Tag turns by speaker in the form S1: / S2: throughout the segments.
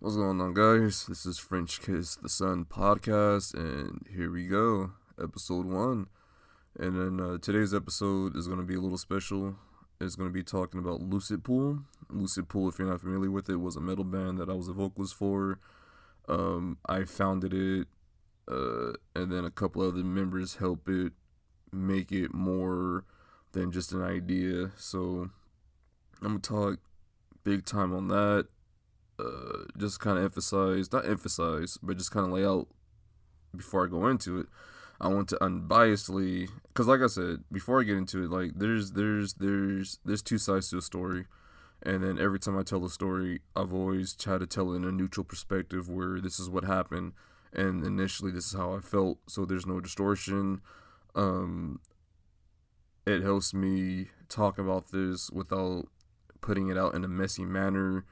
S1: What's going on, guys? This is French Kiss the Sun podcast, and here we go, episode one. And then today's episode is going to be a little special. It's going to be talking about Lucid Pool. Lucid Pool, if you're not familiar with it, was a metal band that I was a vocalist for. I founded it, and then a couple other members help it make it more than just an idea. So I'm going to talk big time on that. Just kind of not emphasize, but just kind of lay out before I go into it. I want to unbiasedly, because like I said, before I get into it, like there's two sides to a story, and then every time I tell a story, I've always tried to tell it in a neutral perspective where this is what happened, and initially this is how I felt, so there's no distortion. Um, it helps me talk about this without putting it out in a messy manner.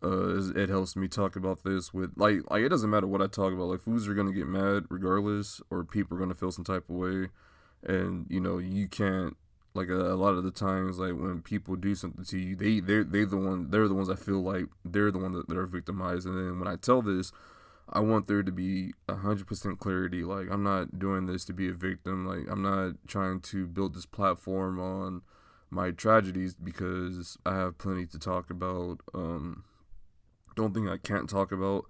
S1: It helps me talk about this with like it doesn't matter what I talk about. Like fools are gonna get mad regardless, or people are gonna feel some type of way, and you can't like a lot of the times like when people do something to you, they're the ones I feel like they're the ones that are victimized. And then when I tell this, I want there to be 100% clarity. Like I'm not doing this to be a victim. Like I'm not trying to build this platform on my tragedies because I have plenty to talk about. Don't think I can't talk about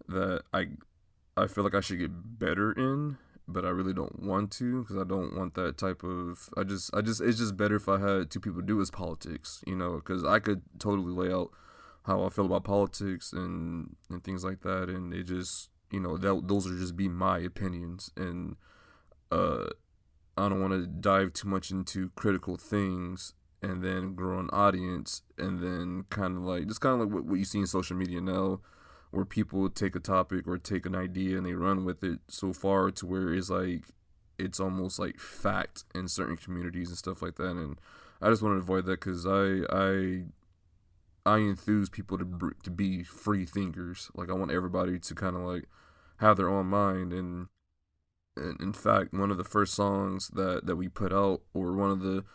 S1: that I feel like I should get better in, but I really don't want to because I don't want that type of I just it's just better if I had two people do is politics, because I could totally lay out how I feel about politics and things like that, and it just that those are just be my opinions, and uh I don't want to dive too much into critical things and then grow an audience, and then kind of like what you see in social media now, where people take a topic or take an idea and they run with it so far to where it's almost like fact in certain communities and stuff like that. And I just want to avoid that because I enthuse people to be free thinkers. Like I want everybody to kind of like have their own mind. And in fact, one of the first songs that we put out, or one of the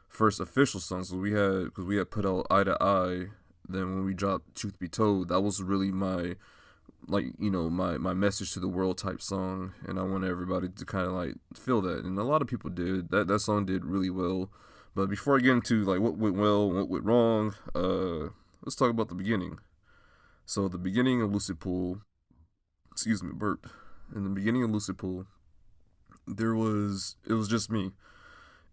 S1: first official songs because we had put out Eye to Eye. Then when we dropped Truth Be Told, that was really my my message to the world type song, and I wanted everybody to kind of like feel that, and a lot of people did. That song did really well. But before I get into like what went well, what went wrong, let's talk about the beginning. So the beginning of Lucid Pool, excuse me, burp. In the beginning of Lucid Pool, it was just me,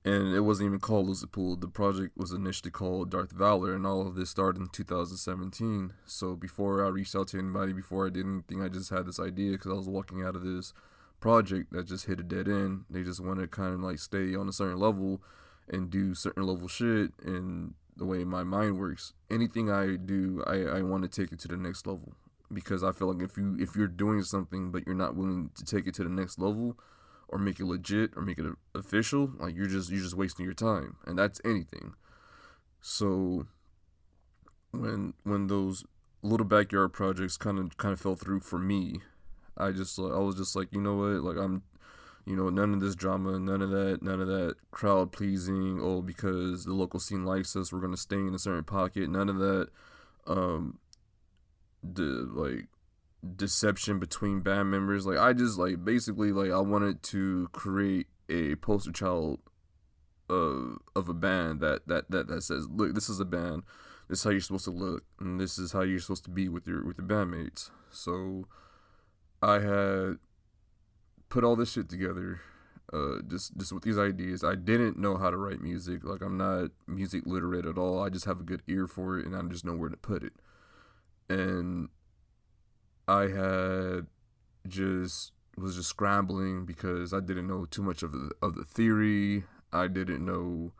S1: and it wasn't even called Lucid Pool. The project was initially called Darth Valor, and all of this started in 2017. So before I reached out to anybody, before I did anything, I just had this idea because I was walking out of this project that just hit a dead end. They just want to kind of like stay on a certain level and do certain level shit. And the way my mind works, anything I do, I want to take it to the next level, because I feel like if you're doing something but you're not willing to take it to the next level, or make it legit, or make it official, like you're just wasting your time, and that's anything. So when those little backyard projects kind of fell through for me, I was just like, you know what, like I'm, none of this drama, none of that crowd pleasing. Oh, because the local scene likes us, we're gonna stay in a certain pocket. None of that. The like deception between band members. Like I just like basically like I wanted to create a poster child of a band that says, look, this is a band, this is how you're supposed to look, and this is how you're supposed to be with your bandmates. So I had put all this shit together, just with these ideas. I didn't know how to write music. Like I'm not music literate at all. I just have a good ear for it, and I just know where to put it. And I had was just scrambling because I didn't know too much of the theory. I didn't know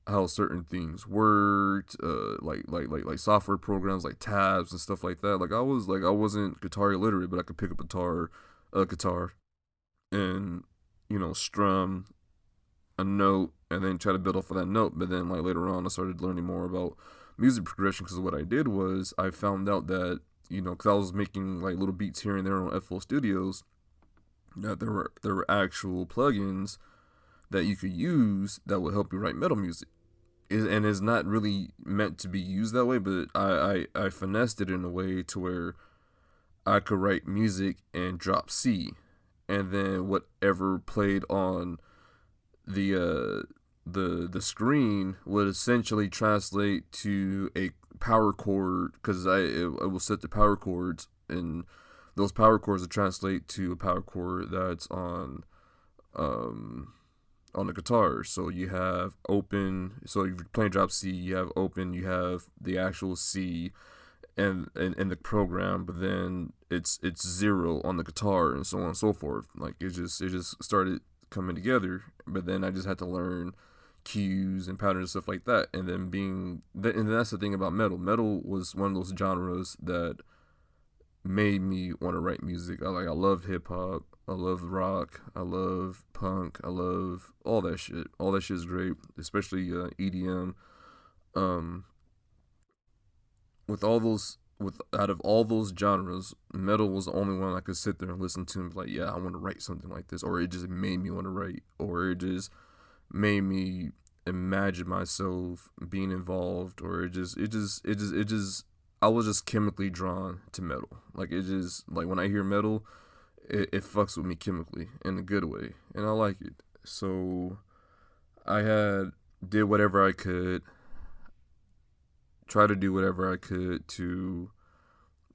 S1: how certain things worked, like software programs like tabs and stuff like that. I wasn't guitar illiterate, but I could pick up a guitar, and strum a note and then try to build off of that note. But then like later on, I started learning more about music progression, because what I did was I found out that because I was making like little beats here and there on FL Studios, that there were actual plugins that you could use that would help you write metal music. and is not really meant to be used that way, but I finessed it in a way to where I could write music and drop C, and then whatever played on the the screen would essentially translate to a power chord, because I will set the power chords, and those power chords would translate to a power chord that's um on the guitar. So you have open. So if you're playing drop C, you have open. You have the actual C, and in the program, but then it's zero on the guitar, and so on and so forth. Like it just started coming together. But then I just had to learn cues and patterns and stuff like that. And then and that's the thing about metal. Metal was one of those genres that made me want to write music. I love hip hop. I love rock. I love punk. I love all that shit. All that shit is great, especially EDM. Um, with all those, with out of all those genres, metal was the only one I could sit there and listen to and be like, yeah, I want to write something like this, or it just made me want to write, or it just made me imagine myself being involved, or it just I was just chemically drawn to metal. Like it just like when I hear metal, it fucks with me chemically in a good way, and I like it. So I had did whatever I could, try to do whatever I could to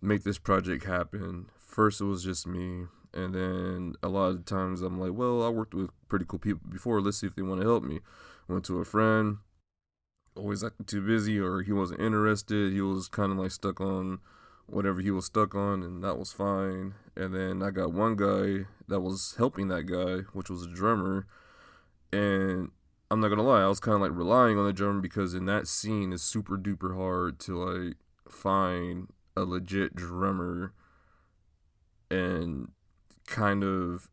S1: make this project happen. First, it was just me, and then a lot of times I'm like, well, I worked with pretty cool people before. Let's see if they want to help me. Went to a friend, always acting too busy, or he wasn't interested. He was kind of like stuck on whatever he was stuck on, and that was fine. And then I got one guy that was helping that guy, which was a drummer, and I'm not gonna lie, I was kind of like relying on the drummer, because in that scene it's super duper hard to like find a legit drummer, and kind of,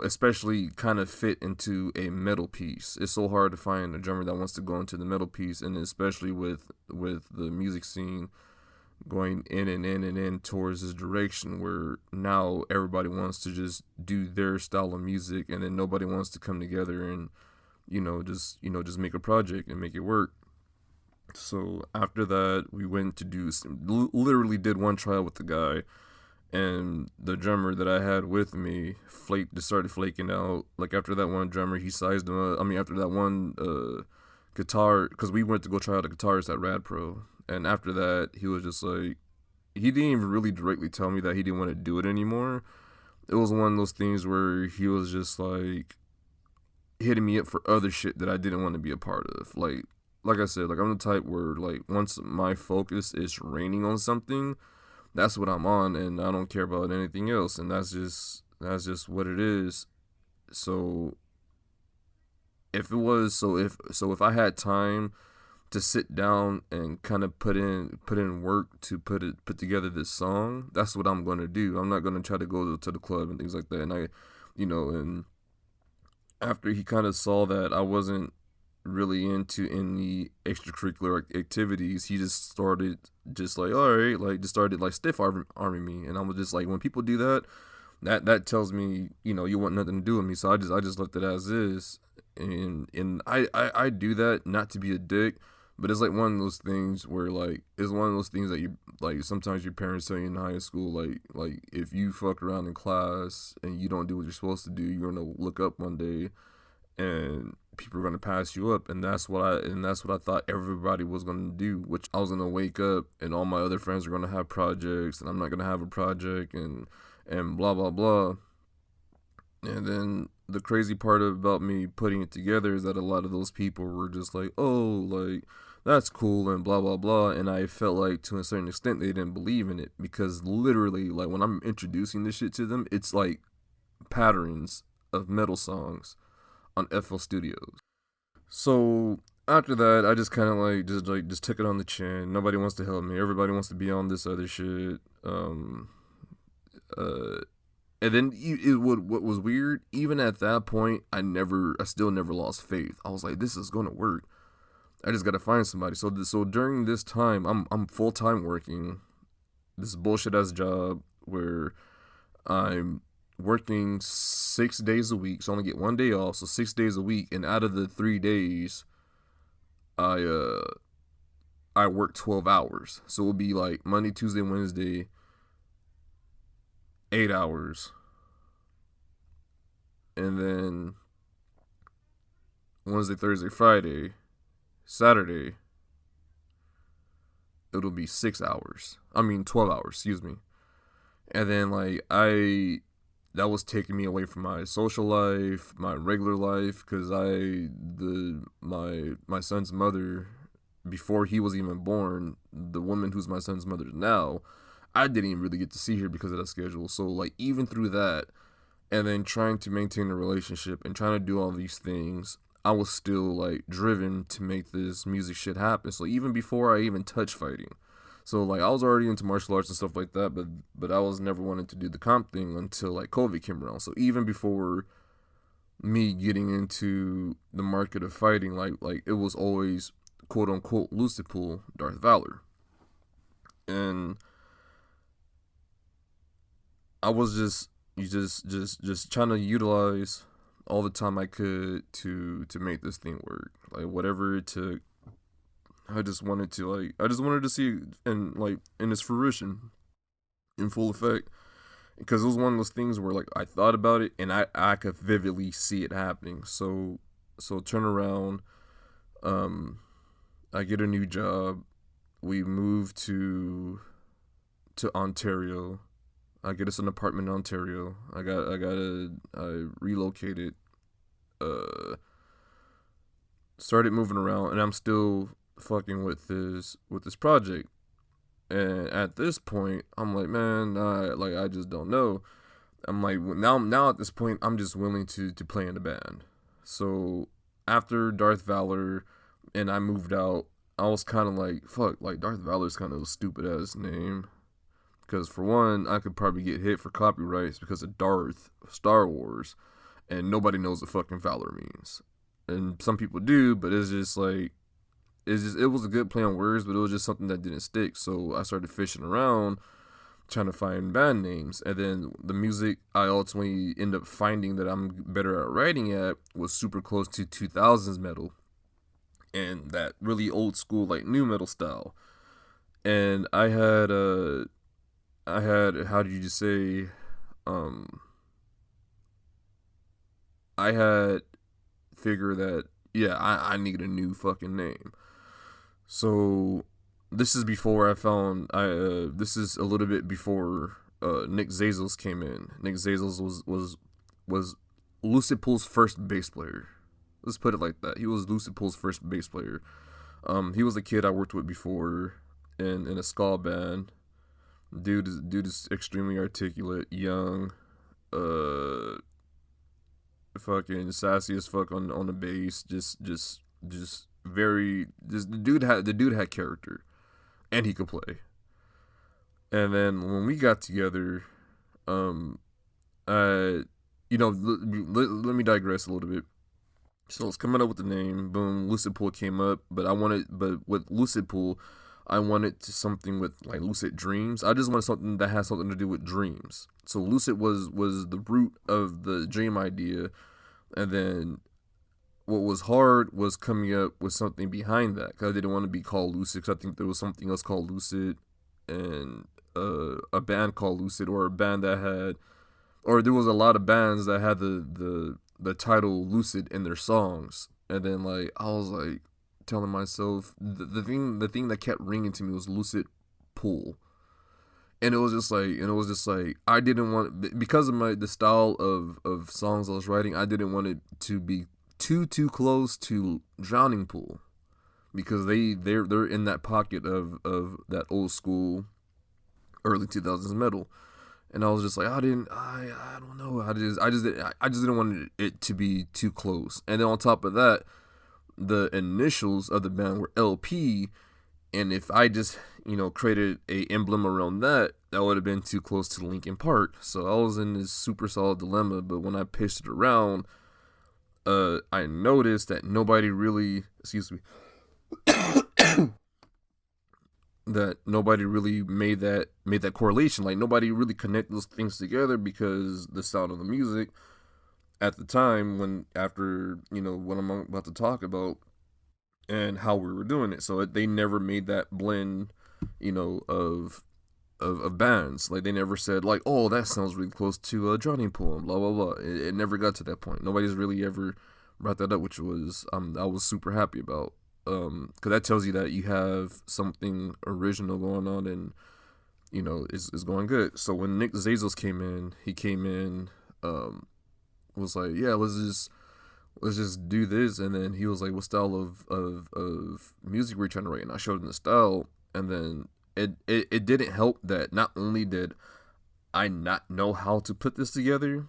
S1: especially kind of fit into a metal piece. It's so hard to find a drummer that wants to go into the metal piece, and especially with the music scene going in and in and in towards this direction where now everybody wants to just do their style of music, and then nobody wants to come together and just make a project and make it work. So after that, we went to literally did one trial with the guy, and the drummer that I had with me just started flaking out. Like after that one drummer, he sized him up. I mean, after that one guitar, because we went to go try out a guitarist at Rad Pro, and after that, he was just like, he didn't even really directly tell me that he didn't want to do it anymore. It was one of those things where he was just like hitting me up for other shit that I didn't want to be a part of. Like I said, like I'm the type where like once my focus is raining on something, that's what I'm on, and I don't care about anything else, and that's just what it is. So if I had time to sit down and kind of put in work to put together this song, that's what I'm gonna do. I'm not gonna try to go to the club and things like that. And and after he kind of saw that I wasn't really into any extracurricular activities, he just started just like, all right, like just started like stiff arming me, and I was just like, when people do that, that tells me, you want nothing to do with me. So I just left it as is, and I do that not to be a dick, but it's like one of those things where like it's one of those things that you like sometimes your parents tell you in high school, like if you fuck around in class and you don't do what you're supposed to do, you're gonna look up one day and people are gonna pass you up, and that's what I thought everybody was gonna do, which I was gonna wake up and all my other friends are gonna have projects and I'm not gonna have a project, and blah blah blah. And then the crazy part about me putting it together is that a lot of those people were just like, oh, like that's cool and blah blah blah, and I felt like to a certain extent they didn't believe in it, because literally like when I'm introducing this shit to them, it's like patterns of metal songs on FL Studios. So after that, I just kind of just took it on the chin. Nobody wants to help me. Everybody wants to be on this other shit. Uh, and then what was weird, even at that point, I still never lost faith. I was like, this is gonna work. I just gotta find somebody. So during this time, I'm full time working this bullshit ass job where I'm working 6 days a week, so I only get one day off, so 6 days a week, and out of the 3 days, I I work 12 hours. So it would be like Monday, Tuesday, Wednesday, 8 hours. And then Wednesday, Thursday, Friday, Saturday, it'll be 6 hours. I mean 12 hours, excuse me. And then that was taking me away from my social life, my regular life, because my son's mother, before he was even born, the woman who's my son's mother now, I didn't even really get to see her because of that schedule. So like even through that, and then trying to maintain a relationship and trying to do all these things, I was still like driven to make this music shit happen. So even before I even touched fighting, so like I was already into martial arts and stuff like that, but I was never wanting to do the comp thing until like COVID came around. So even before me getting into the market of fighting, like it was always quote unquote Lucid Pool, Darth Valor. And I was just trying to utilize all the time I could to make this thing work. Like whatever it took. I just wanted to see it in its fruition, in full effect. Because it was one of those things where like I thought about it and I could vividly see it happening. So turn around, I get a new job. We move to Ontario. I get us an apartment in Ontario. I relocated, started moving around, and I'm still fucking with this project. And at this point, I'm like, man, I just don't know. I'm like, now at this point, I'm just willing to play in the band. So after Darth Valor, and I moved out, I was kind of like, fuck, like Darth Valor's kind of a stupid ass name. Because for one, I could probably get hit for copyrights because of Darth, Star Wars, and nobody knows what fucking Valor means. And some people do, but it's just like, it was a good play on words, but it was just something that didn't stick. So I started fishing around, trying to find band names. And then the music I ultimately end up finding that I'm better at writing at was super close to 2000s metal. And that really old school, like new metal style. And I had, how did you just say, I had figured that, yeah, I need a new fucking name. So this is before I found, this is a little bit before Nick Zazels came in. Nick Zazels was Lucid Pool's first bass player. Let's put it like that. He was Lucid Pool's first bass player. He was a kid I worked with before in a ska band. Dude is extremely articulate, young, fucking sassy as fuck on the bass. Just very. The dude had character, and he could play. And then when we got together, I, let me digress a little bit. So it's coming up with the name. Boom, Lucid Pool came up, but with Lucid Pool, I wanted something with like lucid dreams. I just wanted something that has something to do with dreams. So lucid was the root of the dream idea, and then what was hard was coming up with something behind that, because I didn't want to be called Lucid, because I think there was something else called Lucid, and a band called Lucid, or a band that had, or there was a lot of bands that had the title Lucid in their songs. And then like I was like telling myself, the thing that kept ringing to me was Lucid Pool. And it was just like I didn't want, because of the style of songs I was writing, I didn't want it to be too close to Drowning Pool, because they're in that pocket of that old school early 2000s metal. And I was just like, I don't know, I just didn't want it to be too close. And then on top of that, the initials of the band were LP, and if I just created a emblem around that would have been too close to Linkin Park. So I was in this super solid dilemma. But when I pitched it around, I noticed that nobody really, that nobody really made that correlation. Like nobody really connected those things together, because the sound of the music at the time, after what I'm about to talk about, and how we were doing it. So they never made that blend, of bands. Like they never said like, oh, that sounds really close to Johnny Pool and blah blah blah. It never got to that point. Nobody's really ever brought that up, which was I was super happy about. Because that tells you that you have something original going on, and is going good. So when Nick Zazos came in, um, was like, yeah, let's just do this, and then he was like, what style of music we're trying to write, and I showed him the style, and then it didn't help that not only did I not know how to put this together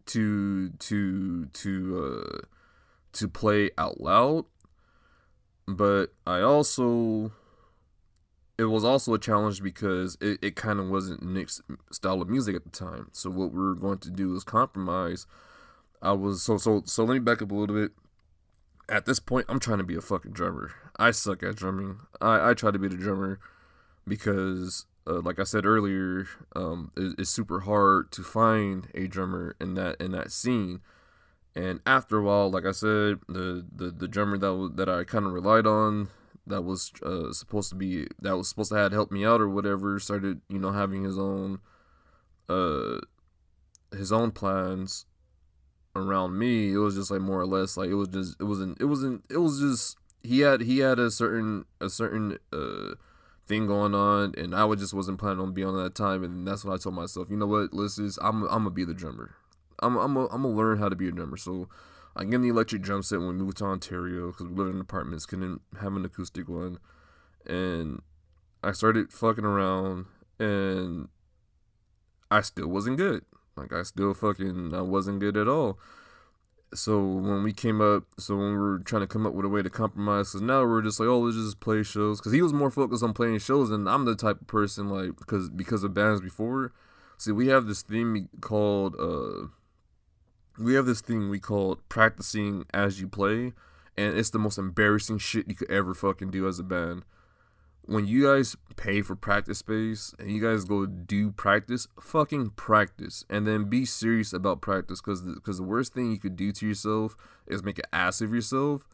S1: to play out loud, but it was also a challenge because it kind of wasn't Nick's style of music at the time. So what we were going to do is compromise. I was so let me back up a little bit. At this point, I'm trying to be a fucking drummer. I suck at drumming. I try to be the drummer because, like I said earlier, it's super hard to find a drummer in that scene. And after a while, like I said, the drummer that I kind of relied on, that was supposed to have helped me out or whatever, started having uh his own plans around me. It was just like more or less like it was just he had a certain thing going on, and I just wasn't planning on being on that time. And that's when I told myself, you know what, listen, I'm gonna be the drummer. I'm gonna learn how to be a drummer. So I get the electric drum set when we moved to Ontario because we lived in apartments, couldn't have an acoustic one, and I started fucking around, and I still wasn't good. Like I wasn't good at all. So when we were trying to come up with a way to compromise, because now we're just like, oh, let's just play shows. Because he was more focused on playing shows, and I'm the type of person like because of bands before. See, we have this thing we called practicing as you play, and it's the most embarrassing shit you could ever fucking do as a band. When you guys pay for practice space and you guys go do practice, fucking practice, and then be serious about practice, because the worst thing you could do to yourself is make an ass of yourself.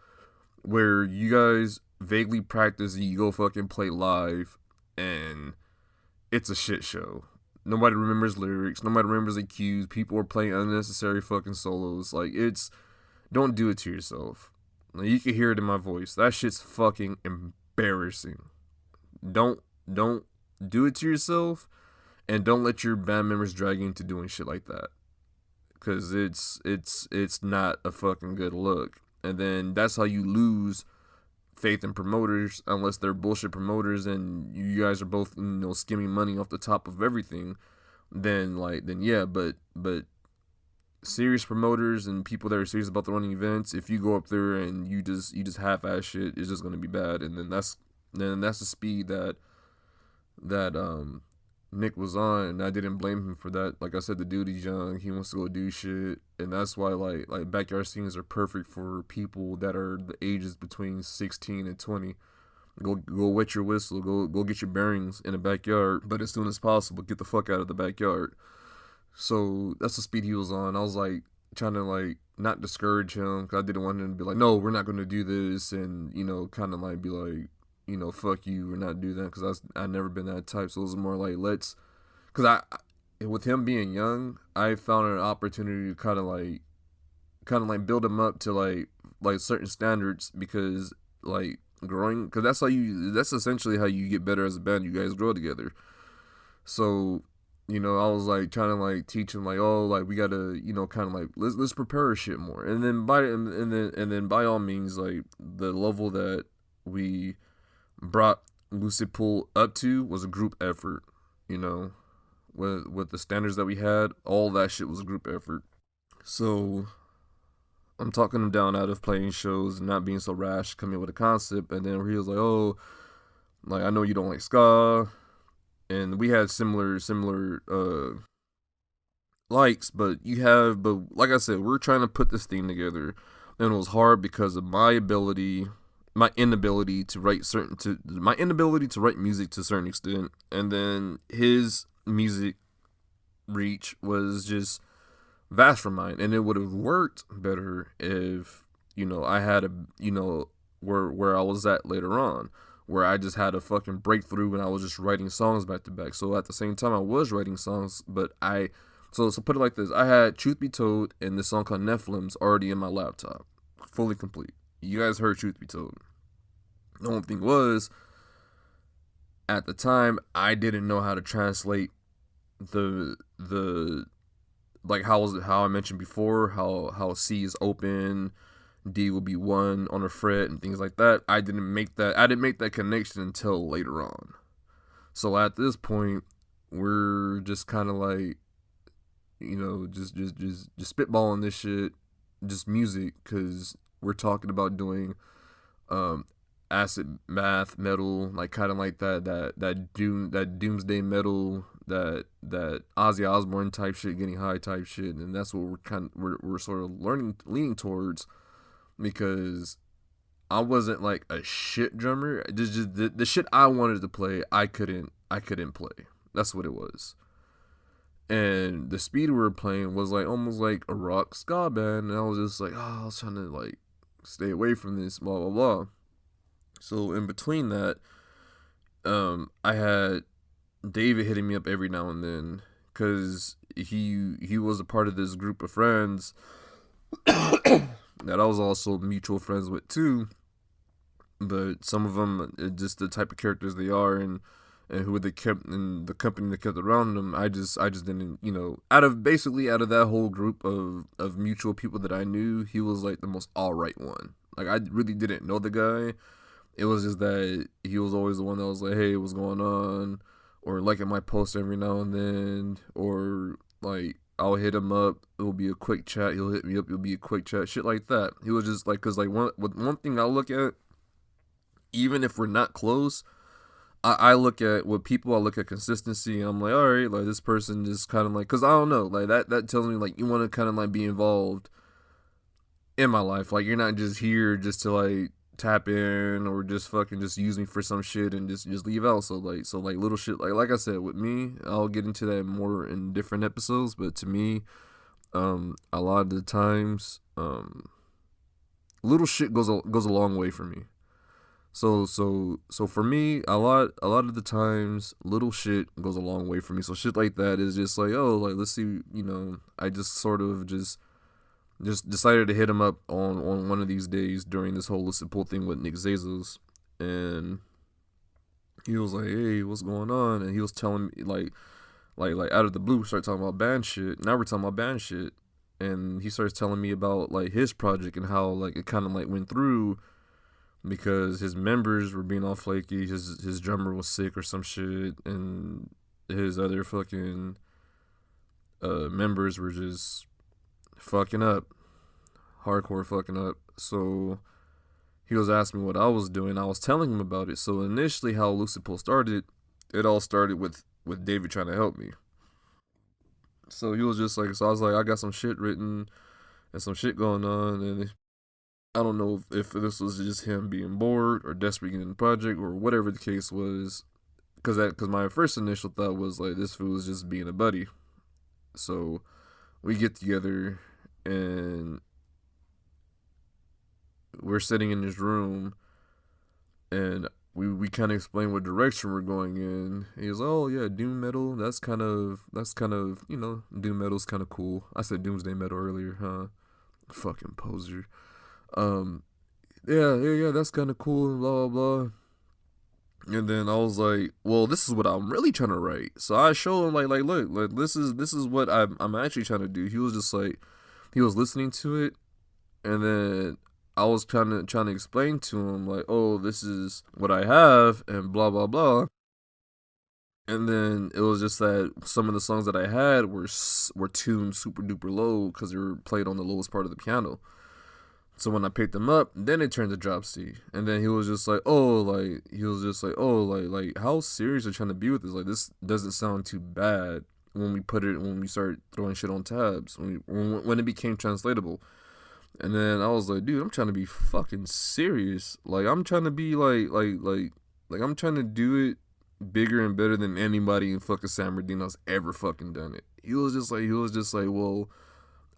S1: Where you guys vaguely practice, you go fucking play live, and it's a shit show. Nobody remembers lyrics. Nobody remembers the cues. People are playing unnecessary fucking solos. Like, don't do it to yourself. Like, you can hear it in my voice. That shit's fucking embarrassing. Don't do it to yourself, and don't let your band members drag you into doing shit like that, because it's not a fucking good look. And then that's how you lose faith in promoters, unless they're bullshit promoters and you guys are both skimming money off the top of everything. Then yeah, but serious promoters and people that are serious about the running events, if you go up there and you just half-ass shit, it's just gonna be bad. And then that's the speed that Nick was on, and I didn't blame him for that. Like I said, the dude is young, he wants to go do shit, and that's why like backyard scenes are perfect for people that are the ages between 16 and 20. Go wet your whistle, go get your bearings in the backyard, but as soon as possible, get the fuck out of the backyard. So that's the speed he was on. I was like trying to like not discourage him, because I didn't want him to be like, no, we're not going to do this, and kind of like be like, fuck you, we're not do that, because I never been that type. So it was more like, because with him being young, I found an opportunity to kind of like build him up to like certain standards, because like growing, because that's essentially how you get better as a band. You guys grow together. So I was like trying to like teach him like, oh, like we gotta kind of like let's prepare our shit more, and then by all means, like the level that we brought Lucid Pool up to was a group effort. With the standards that we had, all that shit was a group effort. So I'm talking him down out of playing shows and not being so rash, coming with a concept, and then he was like, oh, like I know you don't like ska, and we had similar likes, but like I said, we're trying to put this thing together, and it was hard because of my inability to write music to a certain extent, and then his music reach was just vast from mine, and it would have worked better if I had where I was at later on, where I just had a fucking breakthrough and I was just writing songs back to back. So at the same time I was writing songs, but so put it like this: I had Truth Be Told and this song called Nephilim's already in my laptop, fully complete. You guys heard Truth Be Told. The only thing was, at the time, I didn't know how to translate the like how I mentioned before, how C is open, D will be 1 on a fret and things like that. I didn't make that connection until later on. So at this point, we're just kind of like, just spitballing this shit, just music, because we're talking about doing acid math metal, like kind of like that doomsday metal, that Ozzy Osbourne type shit, getting high type shit, and that's what we're sort of leaning towards, because I wasn't like a shit drummer. Just the shit I wanted to play, I couldn't play. That's what it was. And the speed we were playing was like almost like a rock ska band, and I was just like, I was trying to like stay away from this, blah blah blah. So in between that, I had David hitting me up every now and then, because he was a part of this group of friends that I was also mutual friends with too. But some of them, just the type of characters they are, and who they kept in the company that kept around them, I just didn't, out of that whole group of mutual people that I knew, he was like the most alright one. Like, I really didn't know the guy. It was just that he was always the one that was like, hey, what's going on? Or liking my post every now and then. Or like, I'll hit him up, it'll be a quick chat, he'll hit me up, it'll be a quick chat, shit like that. He was just like, because like one thing I look at, even if we're not close, I look at with people, I look at consistency, and I'm like, all right, like this person just kind of like, because I don't know, like that tells me like you want to kind of like be involved in my life. Like, you're not just here just to like tap in or just fucking just use me for some shit and just leave out. So like little shit, like I said, with me, I'll get into that more in different episodes, but to me, a lot of the times, little shit goes a long way for me. So for me, a lot of the times, little shit goes a long way for me. So shit like that is just like, oh, like, let's see, I just sort of just decided to hit him up on one of these days during this whole Lucid Pool thing with Nick Zazos, and he was like, hey, what's going on? And he was telling me like out of the blue, we started talking about band shit. Now we're talking about band shit, and he starts telling me about like his project and how like it kind of like went through, because his members were being all flaky. His drummer was sick or some shit, and his other fucking members were just fucking up, hardcore fucking up. So he was asking me what I was doing. I was telling him about it. So initially, how Lucid Pool started, it all started with David trying to help me. So he was just like, so I was like, I got some shit written and some shit going on, and I don't know if this was just him being bored or desperate getting the project or whatever the case was, because my first initial thought was like, this fool was just being a buddy. So we get together and we're sitting in this room, and we kind of explain what direction we're going in. He's like, oh yeah, doom metal, that's kind of doom metal's kind of cool. I said doomsday metal earlier, huh? Fucking poser. Yeah, that's kind of cool and blah, blah, blah. And then I was like, well, this is what I'm really trying to write. So I showed him like look, like this is what I'm actually trying to do. He was just like, he was listening to it, and then I was trying to explain to him like, oh, this is what I have and blah blah blah. And then it was just that some of the songs that I had were tuned super duper low because they were played on the lowest part of the piano. So when I picked them up, then it turned to drop C. And then he was just like, like, how serious are you trying to be with this? Like, this doesn't sound too bad when we start throwing shit on tabs, when it became translatable. And then I was like, dude, I'm trying to be fucking serious. Like, I'm trying to be like I'm trying to do it bigger and better than anybody in fucking San Bernardino's ever fucking done it. He was just like, well,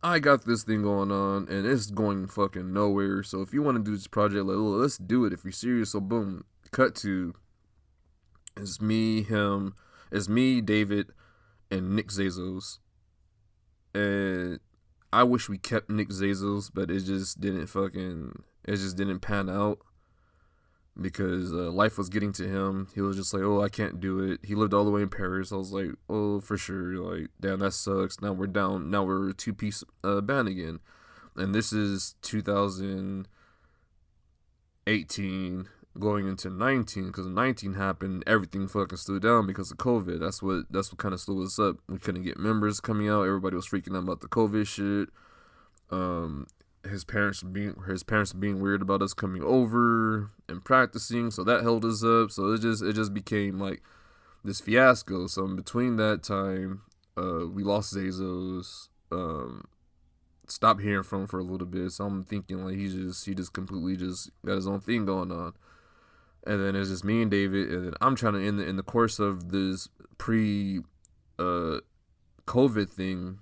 S1: I got this thing going on and it's going fucking nowhere. So if you want to do this project, like, well, let's do it if you're serious. So boom, cut to it's me, him, it's me, David, and Nick Zazos. And I wish we kept Nick Zazos, but it just didn't pan out because life was getting to him. He was just like, oh, I can't do it. He lived all the way in Paris. I was like, oh, for sure. Like, damn, that sucks. Now we're down. Now we're a two-piece band again. And this is 2018 going into 19, because 19 happened, everything fucking slowed down because of COVID. That's what kind of slowed us up. We couldn't get members coming out. Everybody was freaking out about the COVID shit. His parents being weird about us coming over and practicing, so that held us up. So it just became like this fiasco. So in between that time, we lost Zazos. Stopped hearing from him for a little bit. So I'm thinking like he just completely just got his own thing going on. And then it's just me and David, and then I'm trying to in the course of this pre COVID thing,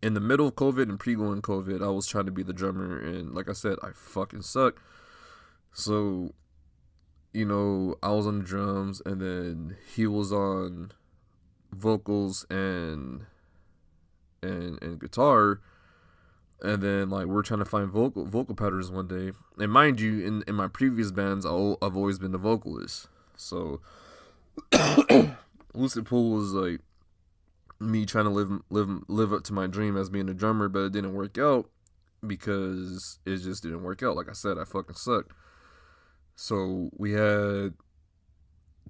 S1: in the middle of COVID and pre-going COVID, I was trying to be the drummer, and like I said, I fucking suck. So, I was on the drums, and then he was on vocals and guitar, and then like we're trying to find vocal patterns one day. And mind you, in my previous bands, I've always been the vocalist. So, Lucid Pool was like me trying to live up to my dream as being a drummer, but it didn't work out because it just didn't work out. Like I said, I fucking sucked. So we had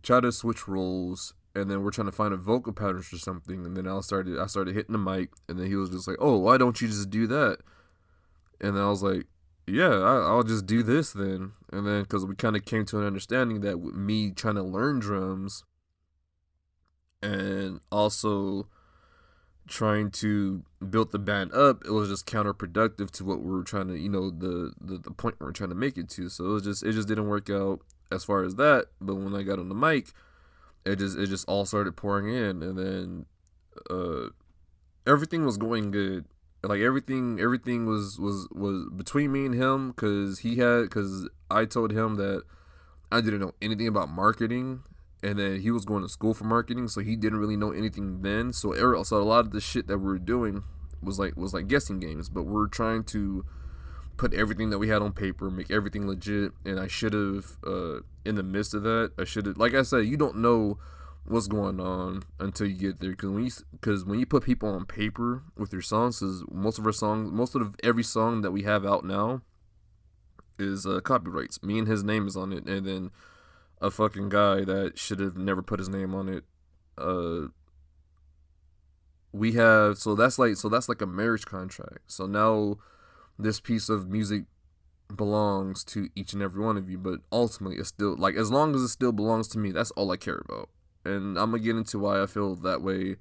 S1: tried to switch roles, and then we're trying to find a vocal patterns for something, and then I started hitting the mic, and then he was just like, oh, why don't you just do that? And then I was like, yeah, I'll just do this then. And then because we kind of came to an understanding that with me trying to learn drums and also trying to build the band up, it was just counterproductive to what we were trying to, the point we were trying to make it to. So it just didn't work out as far as that. But when I got on the mic, it just all started pouring in, and then everything was going good. Like everything was between me and him, because I told him that I didn't know anything about marketing, and then he was going to school for marketing, so he didn't really know anything then. So a lot of the shit that we were doing was like guessing games, but we're trying to put everything that we had on paper, make everything legit. And I should have, in the midst of that, like I said, you don't know what's going on until you get there. Because when you put people on paper with your songs, because most of every song that we have out now is copyrights. Me and his name is on it, and then a fucking guy that should have never put his name on it. We have so that's like a marriage contract. So now this piece of music belongs to each and every one of you, but ultimately it's still like, as long as it still belongs to me, that's all I care about. And I'm gonna get into why I feel that way,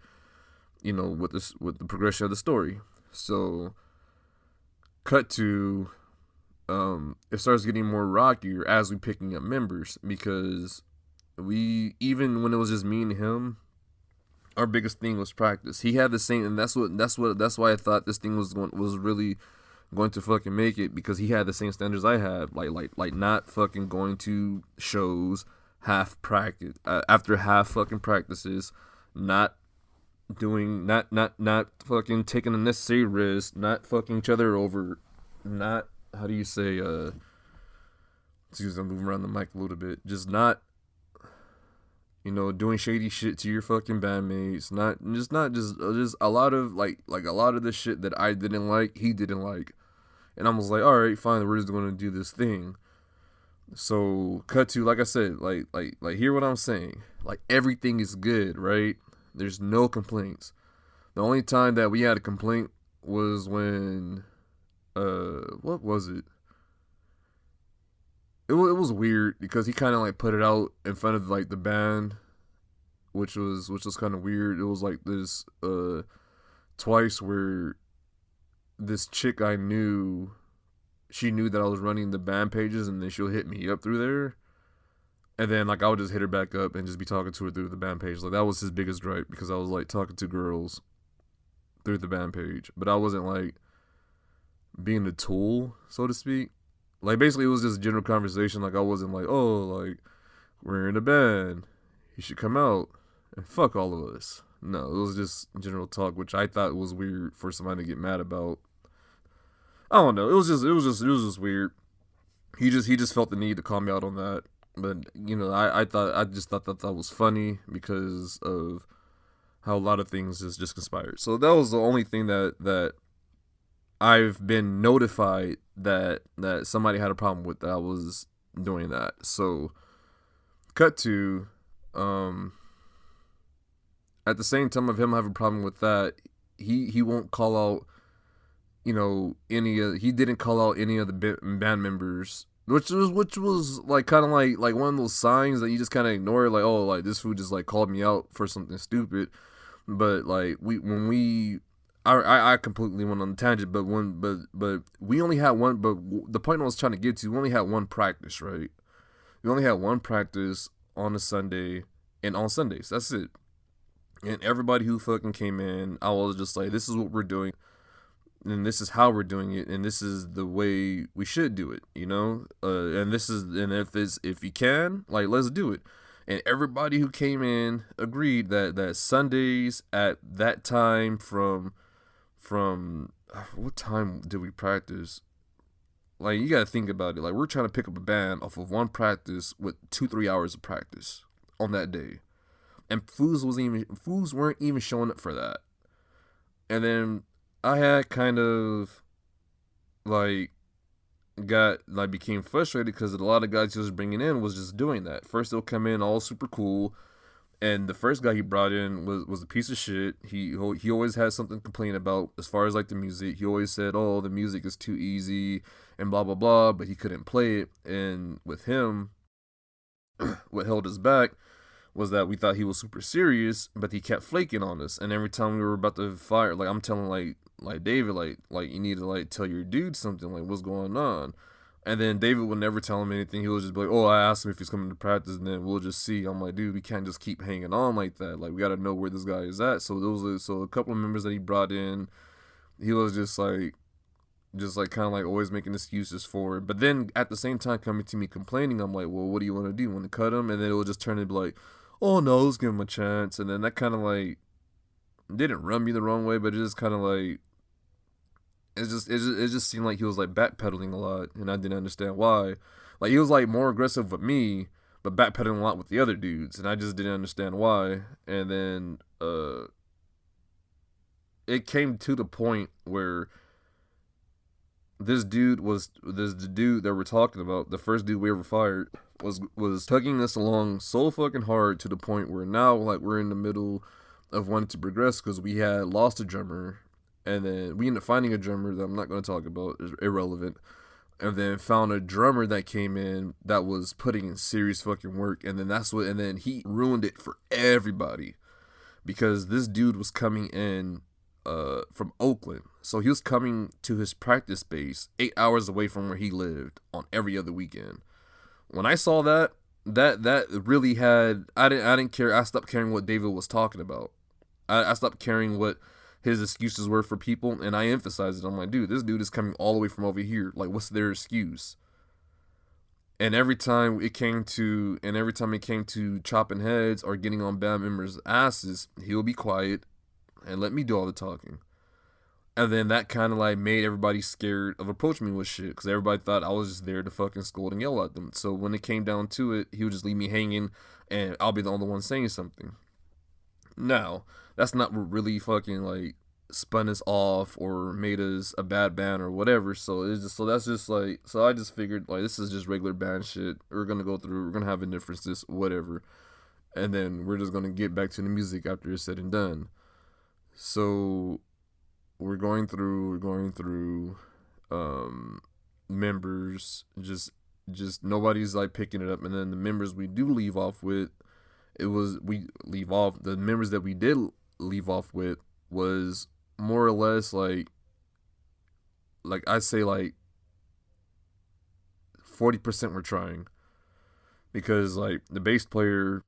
S1: with the progression of the story. So cut to it starts getting more rockier as we picking up members, because even when it was just me and him, our biggest thing was practice. He had the same, and that's why I thought this thing was really going to fucking make it, because he had the same standards I had, like not fucking going to shows half practice after half fucking practices, not fucking taking the necessary risks, not fucking each other over, not, how do you say, excuse me, I'm moving around the mic a little bit, just not, doing shady shit to your fucking bandmates, just a lot of like a lot of the shit that I didn't like, he didn't like. And I was like, all right, fine, we're just going to do this thing. So cut to, like I said, like hear what I'm saying. Like, everything is good, right? There's no complaints. The only time that we had a complaint was when, what was it? It was weird, because he kind of like put it out in front of like the band, which was kind of weird. It was like this, twice where this chick I knew, she knew that I was running the band pages, and then she'll hit me up through there, and then like I would just hit her back up and just be talking to her through the band page. Like, that was his biggest gripe, because I was like talking to girls through the band page, but I wasn't like being a tool, so to speak. Like basically it was just general conversation. Like I wasn't like, oh, like we're in a band, you should come out and fuck all of us. No, it was just general talk, which I thought was weird for somebody to get mad about. I don't know. It was just weird. He just felt the need to call me out on that. But I just thought that was funny because of how a lot of things just conspired. So that was the only thing that I've been notified that somebody had a problem with, that I was doing that. So cut to at the same time of him having a problem with that, he won't call out he didn't call out any of the band members, which was like kind of like one of those signs that you just kind of ignore, like, oh, like this fool just like called me out for something stupid. But like I completely went on a tangent, but we only had one. But the point I was trying to get to, we only had one practice, right? We only had one practice on a Sunday and on Sundays. That's it. And everybody who fucking came in, I was just like, this is what we're doing, and this is how we're doing it, and this is the way we should do it, and if you can, like, let's do it. And everybody who came in agreed that Sundays at that time from what time did we practice? Like, you gotta think about it. Like, we're trying to pick up a band off of one practice with 2-3 hours of practice on that day, and fools weren't even showing up for that. And then I had kind of like became frustrated because a lot of guys he was bringing in was just doing that. First they'll come in all super cool, and the first guy he brought in was a piece of shit. He always had something to complain about as far as like the music. He always said, oh, the music is too easy and blah blah blah, but he couldn't play it. And with him, what held us back was that we thought he was super serious, but he kept flaking on us. And every time we were about to fire, like I'm telling like David, like you need to like tell your dude something, like what's going on. And then David would never tell him anything. He would just be like, oh, I asked him if he's coming to practice, and then we'll just see. I'm like, dude, we can't just keep hanging on like that. Like, we got to know where this guy is at. So a couple of members that he brought in, he was just like kind of like always making excuses for it. But then at the same time coming to me complaining, I'm like, well, what do you want to do? You want to cut him? And then it would just turn into like, oh no, let's give him a chance. And then that kind of like didn't rub me the wrong way, but it just kind of like, it just seemed like he was like backpedaling a lot, and I didn't understand why. Like, he was like more aggressive with me, but backpedaling a lot with the other dudes, and I just didn't understand why. And then it came to the point where the dude that we're talking about, the first dude we ever fired, was tugging us along so fucking hard to the point where now like we're in the middle of wanting to progress because we had lost a drummer. And then we ended up finding a drummer that I'm not going to talk about, is irrelevant. And then found a drummer that came in that was putting in serious fucking work. And then he ruined it for everybody. Because this dude was coming in from Oakland. So he was coming to his practice space 8 hours away from where he lived on every other weekend. When I saw that really had, I didn't care. I stopped caring what David was talking about. I stopped caring what his excuses were for people, and I emphasized it. I'm like, dude, this dude is coming all the way from over here. Like, what's their excuse? And every time it came to chopping heads or getting on band members' asses, he'll be quiet and let me do all the talking. And then that kind of like made everybody scared of approaching me with shit, because everybody thought I was just there to fucking scold and yell at them. So when it came down to it, he would just leave me hanging, and I'll be the only one saying something. Now, that's not what really fucking like spun us off or made us a bad band or whatever. So I just figured like this is just regular band shit. We're gonna have indifferences, whatever. And then we're just gonna get back to the music after it's said and done. So we're going through members, just nobody's like picking it up. And then the members we do leave off with, the members that we did leave off with was more or less like I say like 40% were trying, because like the bass player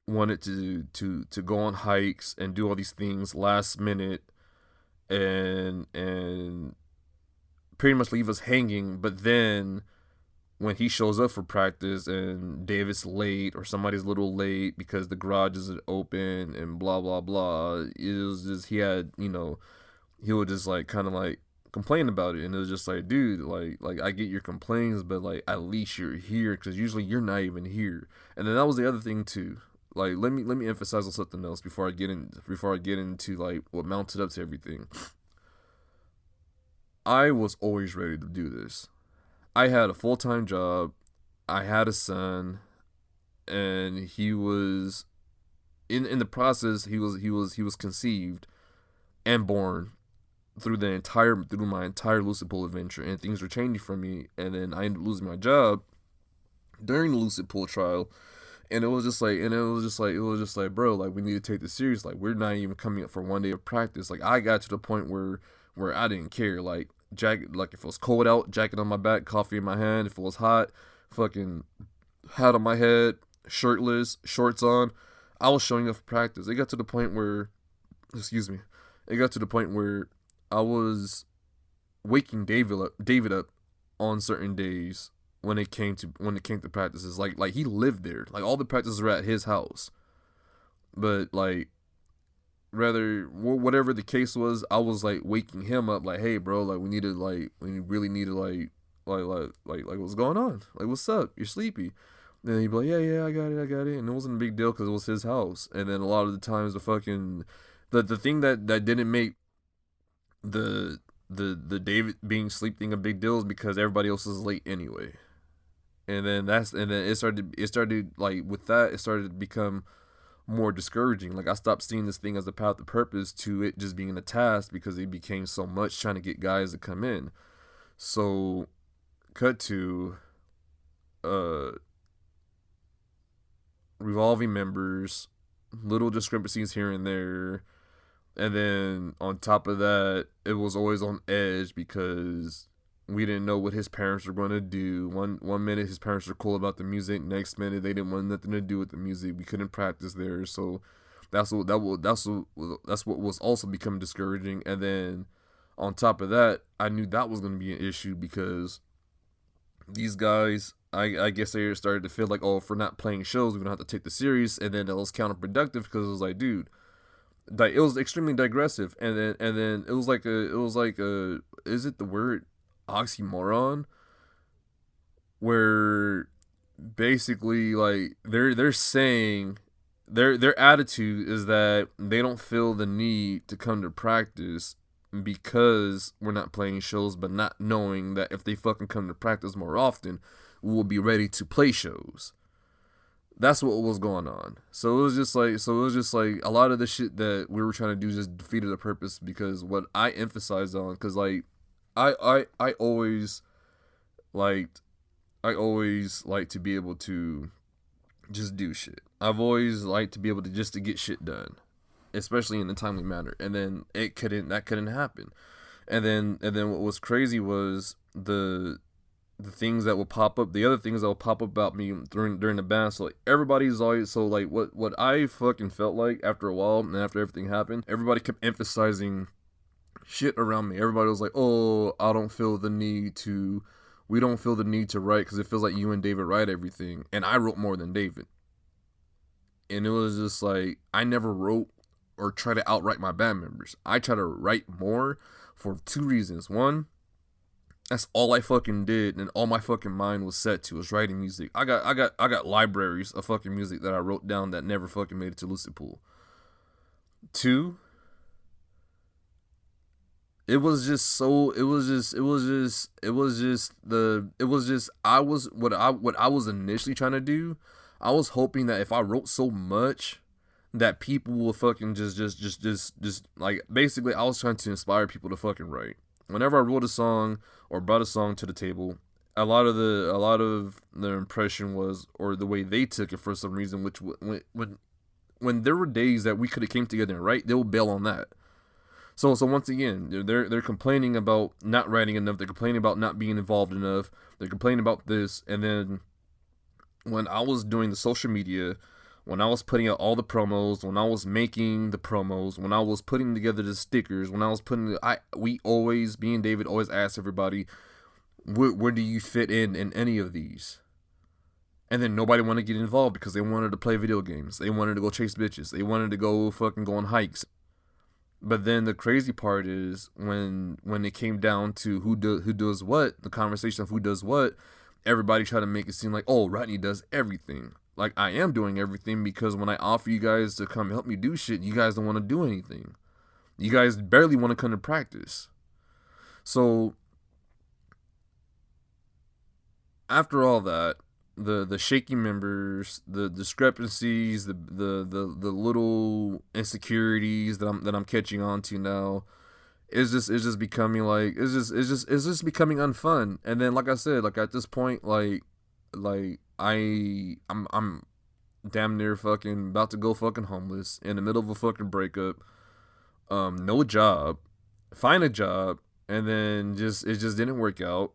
S1: wanted to go on hikes and do all these things last minute and pretty much leave us hanging. But then when he shows up for practice and David's late or somebody's a little late because the garage isn't open and blah blah blah, it was just he would just like kind of like complain about it, and it was just like, dude, like I get your complaints, but like at least you're here, because usually you're not even here. And then that was the other thing too. Like let me emphasize on something else before I get into like what mounted up to everything. I was always ready to do this. I had a full-time job. I had a son, and he was in the process. He was conceived and born through my entire Lucid Pool adventure, and things were changing for me. And then I ended up losing my job during the Lucid Pool trial, and it was just like, bro, like we need to take this serious. Like we're not even coming up for one day of practice. Like I got to the point where I didn't care. Like jacket, like if it was cold out, jacket on my back, coffee in my hand. If it was hot, fucking hat on my head, shirtless, shorts on. I was showing up for practice. It got to the point where, I was waking David up on certain days when it came to practices. Like he lived there. Like all the practices were at his house. But like whatever the case was, I was like waking him up like, hey bro, like we really need to like what's going on? Like what's up? You're sleepy. And then he'd be like, yeah, I got it. And it wasn't a big deal because it was his house. And then a lot of the times the thing that didn't make the David being sleep thing a big deal is because everybody else is late anyway. And then it started like with that, it started to become more discouraging. Like I stopped seeing this thing as a path of purpose to it just being a task, because it became so much trying to get guys to come in. So cut to revolving members, little discrepancies here and there. And then on top of that, it was always on edge because we didn't know what his parents were going to do. One minute his parents were cool about the music, next minute they didn't want nothing to do with the music. We couldn't practice there, so that's what was also becoming discouraging. And then on top of that, I knew that was going to be an issue because these guys, I guess they started to feel like, oh, if we're not playing shows, we don't have to take this serious. And then it was counterproductive because it was like, dude, it was extremely digressive. And then it was like a is it the word oxymoron, where basically like they're saying their attitude is that they don't feel the need to come to practice because we're not playing shows, but not knowing that if they fucking come to practice more often, we will be ready to play shows. That's what was going on. So it was just like a lot of the shit that we were trying to do just defeated the purpose, because what I emphasized on, because like I always liked to be able to just do shit. I've always liked to be able to just to get shit done, especially in a timely manner. And then that couldn't happen. And then what was crazy was the things that will pop up, the other things that will pop up about me during the band. So like everybody's always, so like what I fucking felt like after a while and after everything happened, everybody kept emphasizing shit around me. Everybody was like, oh, we don't feel the need to write because it feels like you and David write everything. And I wrote more than David. And it was just like, I never wrote or try to outright my band members. I try to write more for two reasons. One, that's all I fucking did, and all my fucking mind was set to was writing music. I got libraries of fucking music that I wrote down that never fucking made it to Lucid Pool. Two, I was initially trying to do. I was hoping that if I wrote so much that people will fucking just like, basically I was trying to inspire people to fucking write. Whenever I wrote a song or brought a song to the table, a lot of the impression was, or the way they took it for some reason, which when there were days that we could have came together and write, they'll bail on that. So once again, they're complaining about not writing enough. They're complaining about not being involved enough. They're complaining about this. And then when I was doing the social media, when I was putting out all the promos, when I was making the promos, when I was putting together the stickers, when I was putting, me and David always asked everybody, where do you fit in any of these? And then nobody wanted to get involved because they wanted to play video games. They wanted to go chase bitches. They wanted to go fucking go on hikes. But then the crazy part is when it came down to who does what, the conversation of who does what, everybody tried to make it seem like, oh, Rodney does everything. Like, I am doing everything because when I offer you guys to come help me do shit, you guys don't want to do anything. You guys barely want to come to practice. So, after all that, the shaky members, the discrepancies, the little insecurities that I'm catching on to now, it's just becoming like it's just becoming unfun. And then, like I said, like at this point, I'm damn near fucking about to go fucking homeless in the middle of a fucking breakup. No job, find a job, and then it just didn't work out.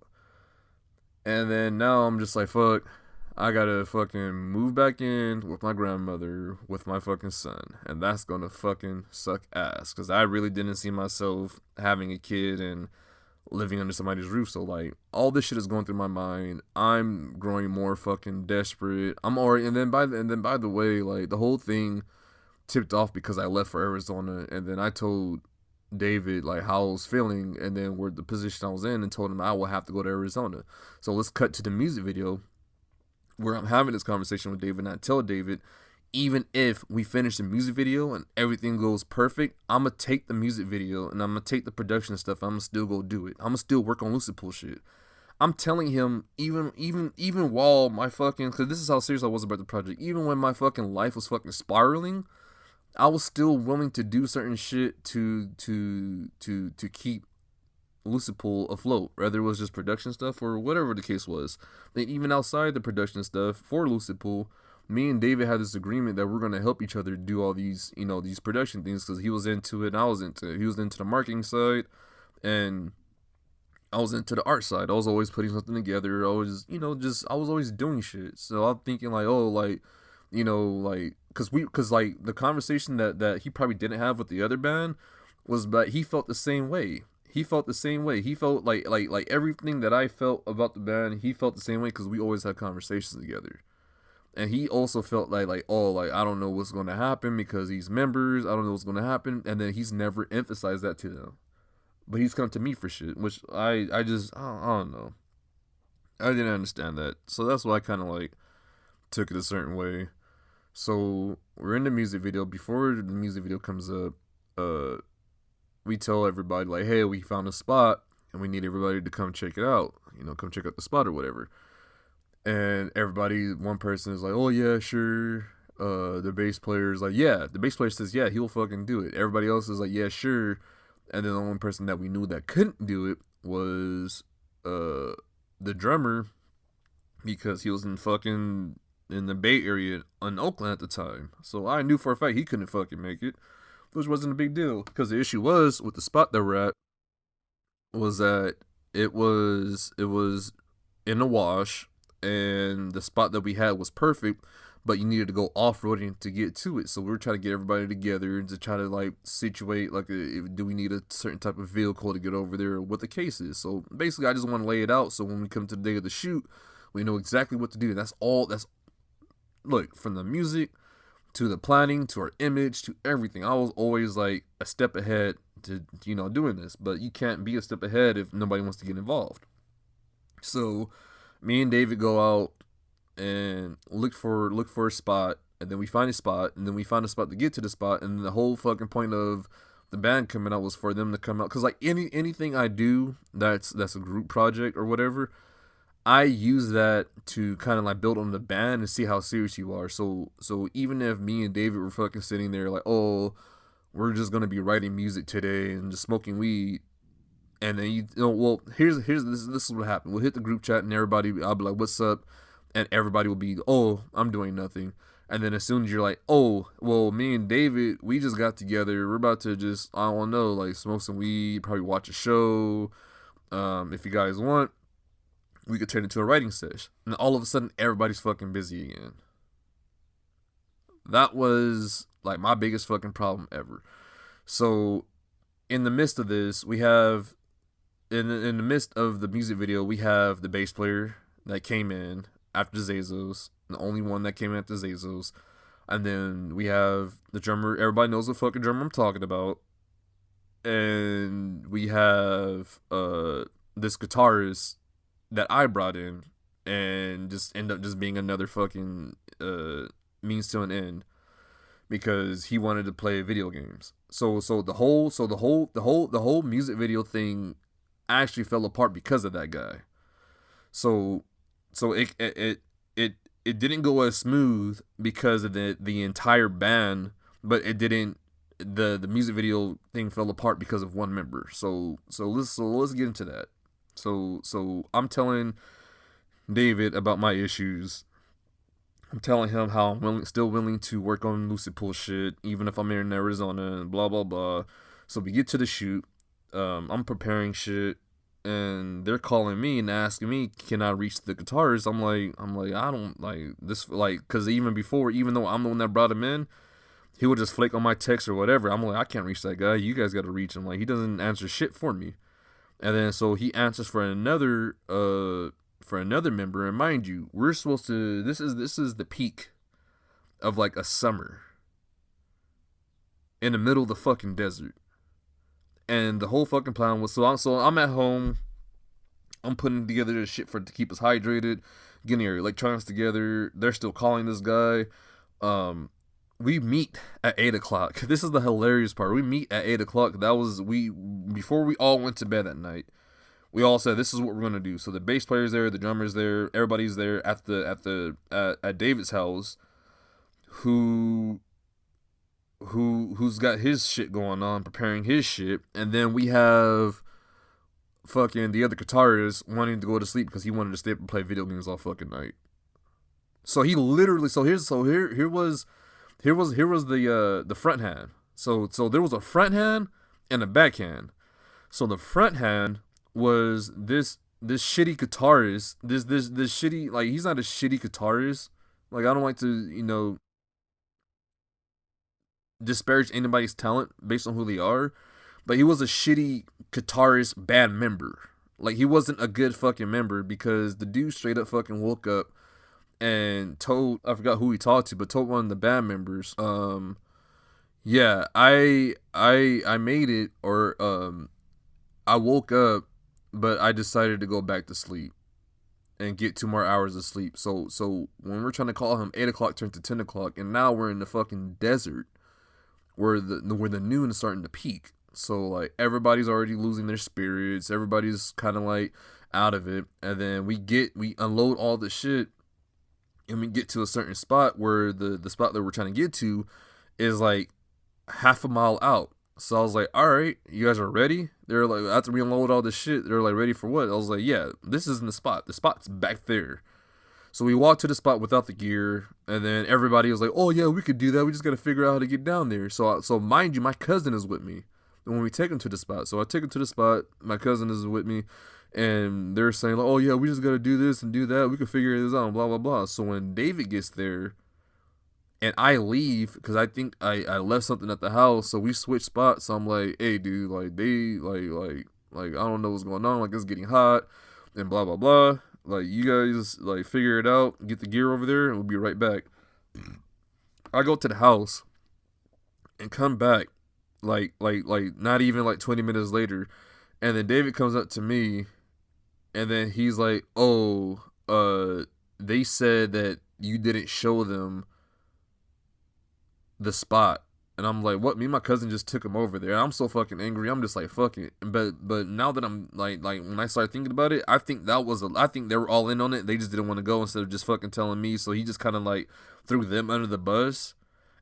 S1: And then now I'm just like, fuck, I gotta fucking move back in with my grandmother with my fucking son. And that's gonna fucking suck ass. Because I really didn't see myself having a kid and living under somebody's roof. So, like, all this shit is going through my mind. I'm growing more fucking desperate. I'm already, and then by the way, like, the whole thing tipped off because I left for Arizona. And then I told David like how I was feeling and then where the position I was in, and told him I will have to go to Arizona. So let's cut to the music video where I'm having this conversation with David, and I tell David, even if we finish the music video and everything goes perfect, I'm gonna take the music video and I'm gonna take the production stuff, I'm gonna still go do it. I'm gonna still work on Lucid Pool shit. I'm telling him, even while my fucking, because this is how serious I was about the project, even when my fucking life was fucking spiraling, I was still willing to do certain shit to keep Lucid Pool afloat, whether it was just production stuff or whatever the case was. And even outside the production stuff for Lucid Pool, me and David had this agreement that we're going to help each other do all these, these production things, because he was into it and I was into it. He was into the marketing side and I was into the art side. I was always putting something together. I was, I was always doing shit. So I'm thinking like, oh, like, because like the conversation that he probably didn't have with the other band was that he felt the same way. He felt the same way. He felt like everything that I felt about the band, he felt the same way because we always had conversations together. And he also felt like I don't know what's going to happen because he's members. I don't know what's going to happen. And then he's never emphasized that to them. But he's come to me for shit, which I don't know. I didn't understand that. So that's why I kind of like took it a certain way. So we're in the music video. Before the music video comes up, we tell everybody like, hey, we found a spot and we need everybody to come check it out. Come check out the spot or whatever. And everybody, one person is like, oh yeah, sure. The bass player is like, yeah. The bass player says, yeah, he'll fucking do it. Everybody else is like, yeah, sure. And then the only person that we knew that couldn't do it was the drummer, because he was in the Bay Area in Oakland at the time. So I knew for a fact he couldn't fucking make it, which wasn't a big deal, because the issue was with the spot that we're at was that it was in a wash, and the spot that we had was perfect, but you needed to go off-roading to get to it. So we were trying to get everybody together to try to like situate like do we need a certain type of vehicle to get over there, or what the case is. So basically I just want to lay it out so when we come to the day of the shoot, we know exactly what to do. That's all. Look, from the music to the planning to our image to everything, I was always like a step ahead to doing this. But you can't be a step ahead if nobody wants to get involved. So me and David go out and look for a spot, and then we find a spot, and then we find a spot to get to the spot, and the whole fucking point of the band coming out was for them to come out, because like anything I do that's a group project or whatever, I use that to kind of like build on the band and see how serious you are. So even if me and David were fucking sitting there like, oh, we're just gonna be writing music today and just smoking weed, and then well, here's this is what happened. We'll hit the group chat and everybody, I'll be like, what's up? And everybody will be, oh, I'm doing nothing. And then as soon as you're like, oh, well, me and David, we just got together. We're about to just, I don't know, like smoke some weed, probably watch a show. If you guys want, we could turn it into a writing session. And all of a sudden, everybody's fucking busy again. that was like my biggest fucking problem ever. So in the midst of this, we have in the midst of the music video, we have the bass player that came in after Zazos, the only one that came in after Zazos. And then we have the drummer. Everybody knows what fucking drummer I'm talking about. And we have this guitarist that I brought in, and just end up just being another fucking means to an end, because he wanted to play video games. So the whole music video thing actually fell apart because of that guy. So it didn't go as smooth because of the entire band, but it didn't. The music video thing fell apart because of one member. So let's get into that. So I'm telling David about my issues. I'm telling him how I'm still willing to work on Lucid Pool shit, even if I'm here in Arizona, and blah blah blah. So we get to the shoot. I'm preparing shit, and they're calling me and asking me, can I reach the guitarist? I'm like, I don't like this, like, because even though I'm the one that brought him in, he would just flake on my text or whatever. I'm like, I can't reach that guy. You guys got to reach him. Like, he doesn't answer shit for me. And then so he answers for another member. And mind you, we're supposed to. This is the peak of like a summer in the middle of the fucking desert. And the whole fucking plan was, so I'm at home. I'm putting together this shit to keep us hydrated, getting our electronics together. They're still calling this guy. We meet at 8 o'clock. This is the hilarious part. We meet at 8 o'clock. Before we all went to bed that night. We all said, this is what we're gonna do. So the bass player's there, the drummer's there, everybody's there at David's house, who's got his shit going on, preparing his shit, and then we have fucking the other guitarist wanting to go to sleep because he wanted to stay up and play video games all fucking night. So he literally, here was the front hand. So there was a front hand and a back hand. So the front hand was this shitty guitarist, this shitty, like, he's not a shitty guitarist. Like, I don't like to, disparage anybody's talent based on who they are, but he was a shitty guitarist band member. Like, he wasn't a good fucking member, because the dude straight up fucking woke up and told, I forgot who he talked to, but told one of the band members, yeah, I made it, or I woke up, but I decided to go back to sleep and get 2 more hours of sleep. So when we're trying to call him, 8 o'clock turned to 10 o'clock, and now we're in the fucking desert where the noon is starting to peak. So, like, everybody's already losing their spirits. Everybody's kind of like out of it. And then we unload all the shit, and we get to a certain spot where the spot that we're trying to get to is like half a mile out. So I was like, all right, you guys are ready? They're like, after we unload all this shit, they're like, ready for what? I was like, yeah, this isn't the spot. The spot's back there. So we walked to the spot without the gear, and then everybody was like, oh yeah, we could do that. We just got to figure out how to get down there. So mind you, my cousin is with me. And when we take him to the spot, so I take him to the spot, my cousin is with me, and they're saying, like, oh yeah, we just got to do this and do that. We can figure this out, blah, blah, blah. So when David gets there, and I leave, because I think I left something at the house, so we switch spots. So I'm like, hey, dude, like, I don't know what's going on. Like, it's getting hot, and blah, blah, blah. Like, you guys, like, figure it out, get the gear over there, and we'll be right back. I go to the house and come back, like, not even, like, 20 minutes later, and then David comes up to me, and then he's like, oh, they said that you didn't show them the spot. And I'm like, what? Me and my cousin just took him over there. I'm so fucking angry. I'm just like, fuck it. But now that I'm like when I started thinking about it, I think I think they were all in on it. They just didn't want to go instead of just fucking telling me. So he just kind of like threw them under the bus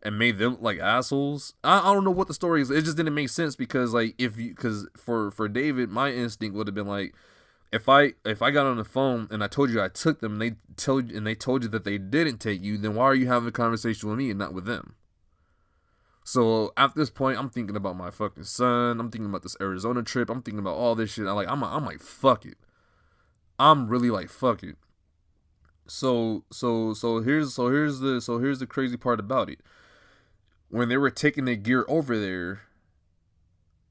S1: and made them like assholes. I don't know what the story is. It just didn't make sense, because like because for David, my instinct would have been like, if I got on the phone and I told you I took them, and they told you that they didn't take you, then why are you having a conversation with me and not with them? So at this point, I'm thinking about my fucking son. I'm thinking about this Arizona trip. I'm thinking about all this shit. I'm like, fuck it. I'm really like, fuck it. Here's the crazy part about it. When they were taking the gear over there,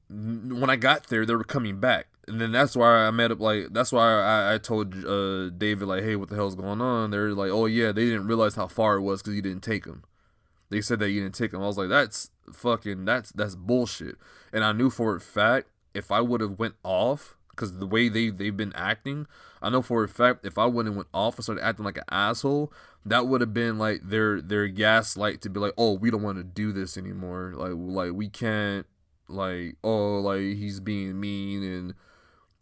S1: when I got there, they were coming back, and then that's why I met up. Like that's why I told David like, hey, what the hell's going on? They're like, oh yeah, they didn't realize how far it was because you didn't take them. They said that you didn't take them. I was like, that's bullshit. And I knew for a fact if I would have went off, because the way they've been acting, I know for a fact if I wouldn't went off and started acting like an asshole, that would have been like their gaslight to be like, oh, we don't want to do this anymore. Like we can't, like, oh, like he's being mean and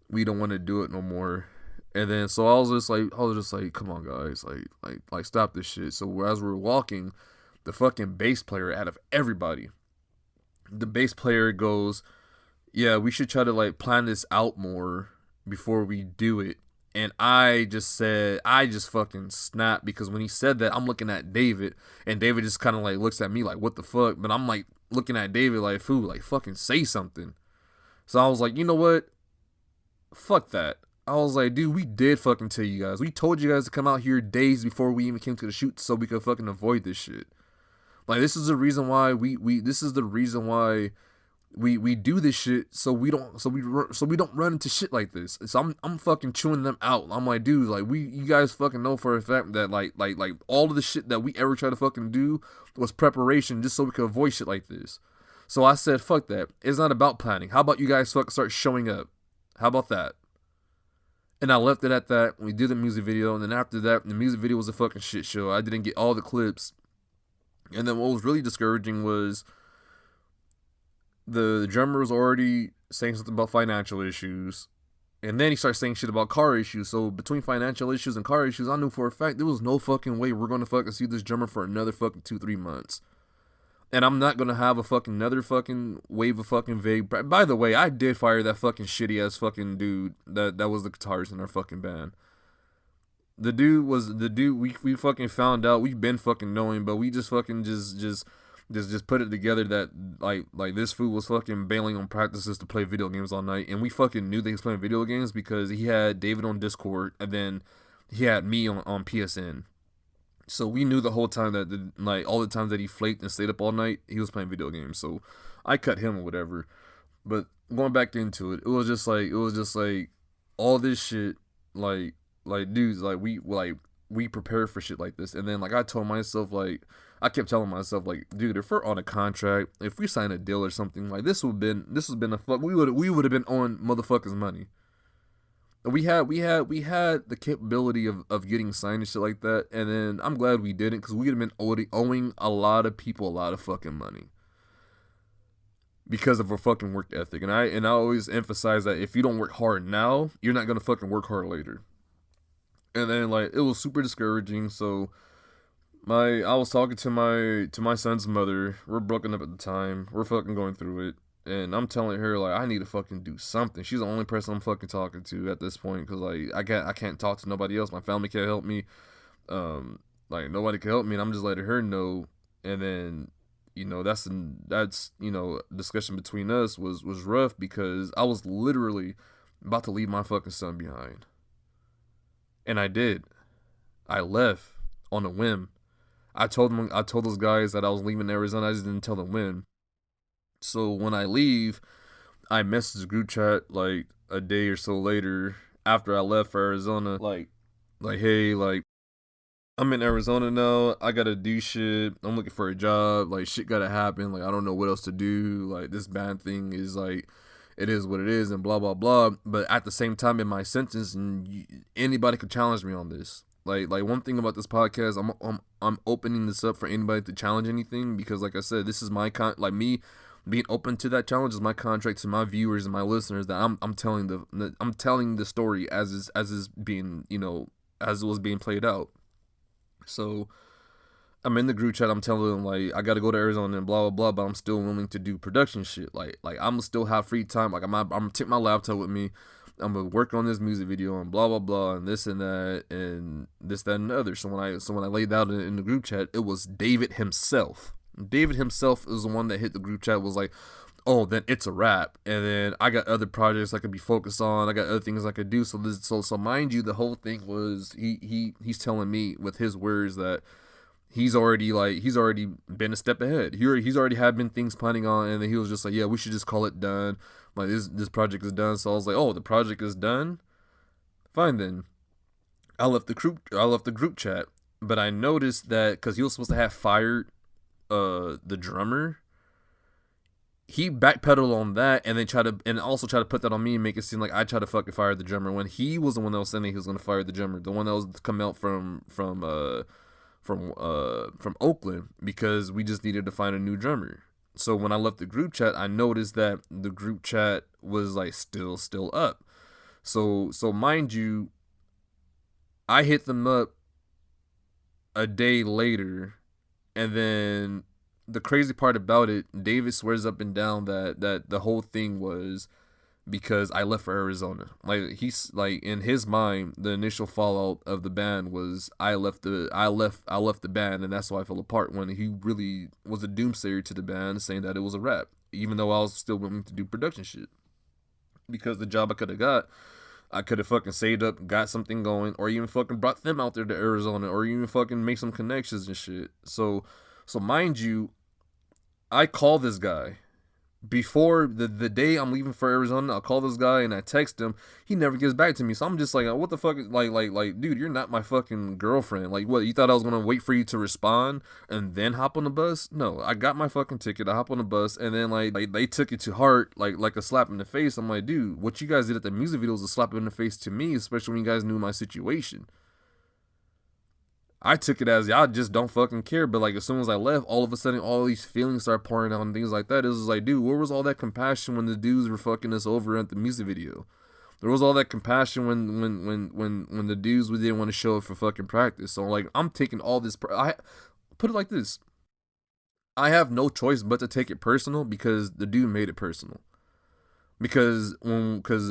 S1: we don't want to do it no more. And then so I was just like, come on guys, like stop this shit. So as we're walking, the fucking bass player out of everybody, the bass player goes, yeah, we should try to like plan this out more before we do it. And I just fucking snapped, because when he said that, I'm looking at David, and David just kind of like looks at me like, what the fuck? But I'm like looking at David like, fool, like fucking say something. So I was like, you know what? Fuck that. I was like, dude, we did fucking tell you guys. We told you guys to come out here days before we even came to the shoot so we could fucking avoid this shit. Like, this is the reason why we do this shit, so we don't run into shit like this. So I'm fucking chewing them out. I'm like, dude, like you guys fucking know for a fact that like all of the shit that we ever try to fucking do was preparation just so we could avoid shit like this. So I said, fuck that. It's not about planning. How about you guys fucking start showing up? How about that? And I left it at that. We did the music video, and then after that, the music video was a fucking shit show. I didn't get all the clips. And then what was really discouraging was the drummer was already saying something about financial issues, and then he started saying shit about car issues. So between financial issues and car issues, I knew for a fact there was no fucking way we're gonna fucking see this drummer for another fucking 2-3 months. And I'm not gonna have a fucking another fucking wave of fucking vague. By the way, I did fire that fucking shitty ass fucking dude that was the guitarist in our fucking band. The dude we fucking found out, we've been fucking knowing, but we just fucking just put it together that like this fool was fucking bailing on practices to play video games all night, and we fucking knew that he was playing video games because he had David on Discord, and then he had me on PSN. So we knew the whole time that like all the times that he flaked and stayed up all night, he was playing video games. So I cut him or whatever. But going back into it, it was just like all this shit, like dudes, like we prepare for shit like this. And then like I told myself, like I kept telling myself, like, dude, if we're on a contract, if we sign a deal or something, like this would have been a fuck. We would have been on motherfuckers' money. We had the capability of getting signed and shit like that, and then I'm glad we didn't, because we would have been owing a lot of people a lot of fucking money because of our fucking work ethic. And I always emphasize that if you don't work hard now, you're not gonna fucking work hard later. And then like it was super discouraging. So I was talking to my son's mother. We're broken up at the time. We're fucking going through it. And I'm telling her, like, I need to fucking do something. She's the only person I'm fucking talking to at this point, because like I can't talk to nobody else. My family can't help me. Like nobody can help me, and I'm just letting her know. And then, you know, that's you know, discussion between us was rough, because I was literally about to leave my fucking son behind. And I did. I left on a whim. I told those guys that I was leaving Arizona. I just didn't tell them when. So when I leave, I messaged the group chat like a day or so later after I left for Arizona, like hey, like I'm in Arizona now. I gotta do shit. I'm looking for a job. Like shit gotta happen. Like I don't know what else to do. Like this band thing is like, it is what it is, and blah blah blah. But at the same time, in my sentence, and anybody could challenge me on this. Like one thing about this podcast, I'm opening this up for anybody to challenge anything, because like I said, this is my me being open to that challenge is my contract to my viewers and my listeners, that I'm telling the story as is being, you know, as it was being played out. So I'm in the group chat. I'm telling them like I got to go to Arizona and blah blah blah, but I'm still willing to do production shit. Like I'm still have free time. Like I'm gonna take my laptop with me. I'm gonna work on this music video and blah blah blah and this and that and this, that, and the other. So when I laid out in the group chat, it was David himself. David himself is the one that hit the group chat, was like, oh, then it's a wrap. And then I got other projects I could be focused on. I got other things I could do. So mind you, the whole thing was he's telling me with his words that he's already been a step ahead. He's already had been things planning on, and then he was just like, yeah, we should just call it done. Like this project is done. So I was like, oh, the project is done. Fine then. I left the group chat, but I noticed that because he was supposed to have fired the drummer, he backpedaled on that and then also try to put that on me and make it seem like I tried to fucking fire the drummer when he was the one that was saying he was gonna fire the drummer, the one that was coming out from Oakland, because we just needed to find a new drummer. So when I left the group chat, I noticed that the group chat was like still up. So mind you, I hit them up a day later, and then the crazy part about it, David swears up and down that the whole thing was because I left for Arizona. Like he's like, in his mind, the initial fallout of the band was I left the band, and that's why I fell apart, when he really was a doomsayer to the band, saying that it was a wrap, even though I was still willing to do production shit. Because the job I could have got, I could have fucking saved up, got something going, or even fucking brought them out there to Arizona, or even fucking make some connections and shit. So mind you, I call this guy before the day I'm leaving for Arizona. I'll call this guy and I text him. He never gets back to me. So I'm just like, what the fuck? Like, dude, you're not my fucking girlfriend. Like, what? You thought I was gonna wait for you to respond and then hop on the bus? No, I got my fucking ticket. I hop on the bus, and then like they took it to heart, like a slap in the face. I'm like, dude, what you guys did at the music video was a slap in the face to me, especially when you guys knew my situation. I took it as y'all just don't fucking care, but like as soon as I left, all of a sudden all these feelings started pouring out and things like that. It was like, dude, where was all that compassion when the dudes were fucking us over at the music video? There was all that compassion when the dudes didn't want to show up for fucking practice. So like, I'm taking all this. I put it like this: I have no choice but to take it personal because the dude made it personal. Because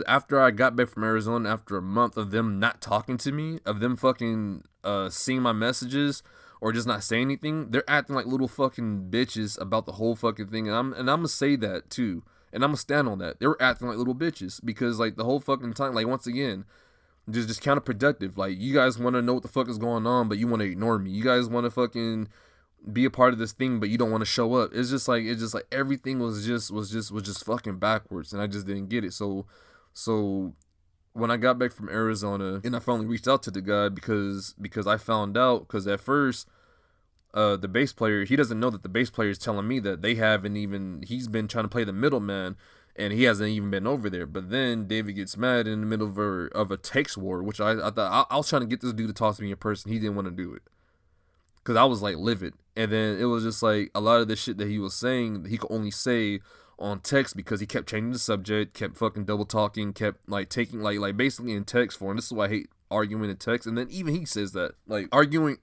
S1: after I got back from Arizona, after a month of them not talking to me, of them fucking seeing my messages or just not saying anything, they're acting like little fucking bitches about the whole fucking thing. And I'm gonna say that too, and I'm gonna stand on that. They were acting like little bitches because like the whole fucking time, like once again, just counterproductive. Like, you guys want to know what the fuck is going on, but you want to ignore me. You guys want to fucking be a part of this thing, but you don't want to show up. It's just like everything was just fucking backwards, and I just didn't get it. So when I got back from Arizona and I finally reached out to the guy because I found out, because at first the bass player, he doesn't know that the bass player is telling me that he's been trying to play the middleman and he hasn't even been over there. But then David gets mad in the middle of a text war, which I thought I was trying to get this dude to talk to me in person. He didn't want to do it because I was like livid. And then it was just like a lot of the shit that he was saying, he could only say on text because he kept changing the subject, kept fucking double talking, kept like taking like basically in text form. This is why I hate arguing in text. And then even he says that like arguing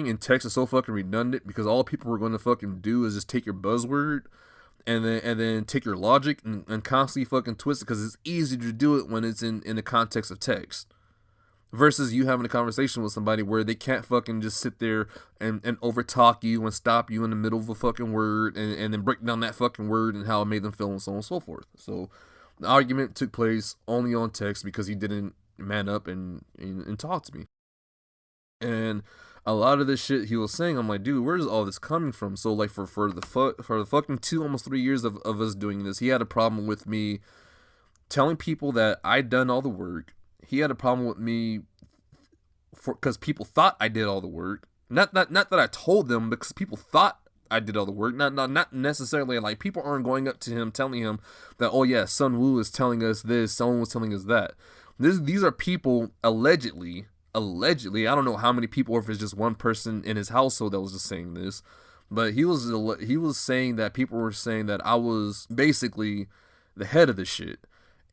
S1: in text is so fucking redundant because all people were going to fucking do is just take your buzzword and then take your logic and constantly fucking twist it, because it's easier to do it when it's in the context of text. Versus you having a conversation with somebody where they can't fucking just sit there and overtalk you and stop you in the middle of a fucking word and then break down that fucking word and how it made them feel and so on and so forth. So the argument took place only on text because he didn't man up and talk to me. And a lot of this shit he was saying, I'm like, dude, where's all this coming from? So like for the fucking almost 3 years of us doing this, he had a problem with me telling people that I'd done all the work. He had a problem with me because people thought I did all the work. Not that I told them, because people thought I did all the work. Not necessarily like people aren't going up to him telling him that, oh yeah, Sun Wu is telling us this, someone was telling us that. These are people allegedly. I don't know how many people, or if it's just one person in his household that was just saying this, but he was saying that people were saying that I was basically the head of the shit.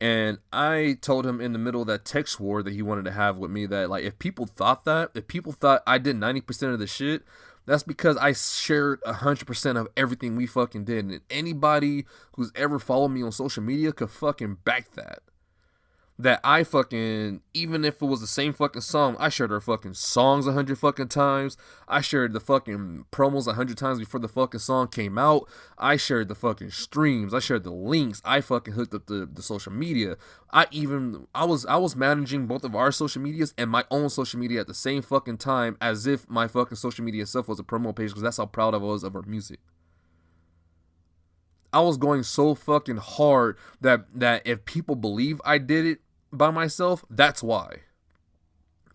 S1: And I told him in the middle of that text war that he wanted to have with me that, like, if people thought I did 90% of the shit, that's because I shared 100% of everything we fucking did. And anybody who's ever followed me on social media could fucking back that. that I fucking, even if it was the same fucking song, I shared their fucking songs 100 fucking times. I shared the fucking promos 100 times before the fucking song came out. I shared the fucking streams. I shared the links. I fucking hooked up the social media. I was managing both of our social medias and my own social media at the same fucking time, as if my fucking social media itself was a promo page, because that's how proud I was of our music. I was going so fucking hard that if people believe I did it by myself, that's why.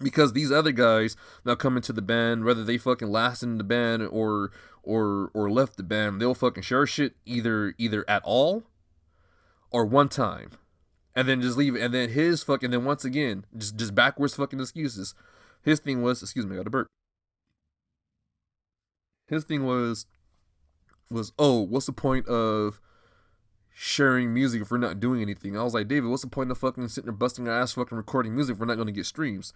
S1: Because these other guys now come into the band, whether they fucking lasted in the band or left the band, they'll fucking share shit either at all or one time, and then just leave it. And then his fucking, then once again, just backwards fucking excuses. His thing was, excuse me, I got a burp. His thing was, oh, what's the point of sharing music if we're not doing anything? I was like, David, what's the point of fucking sitting there busting our ass fucking recording music if we're not going to get streams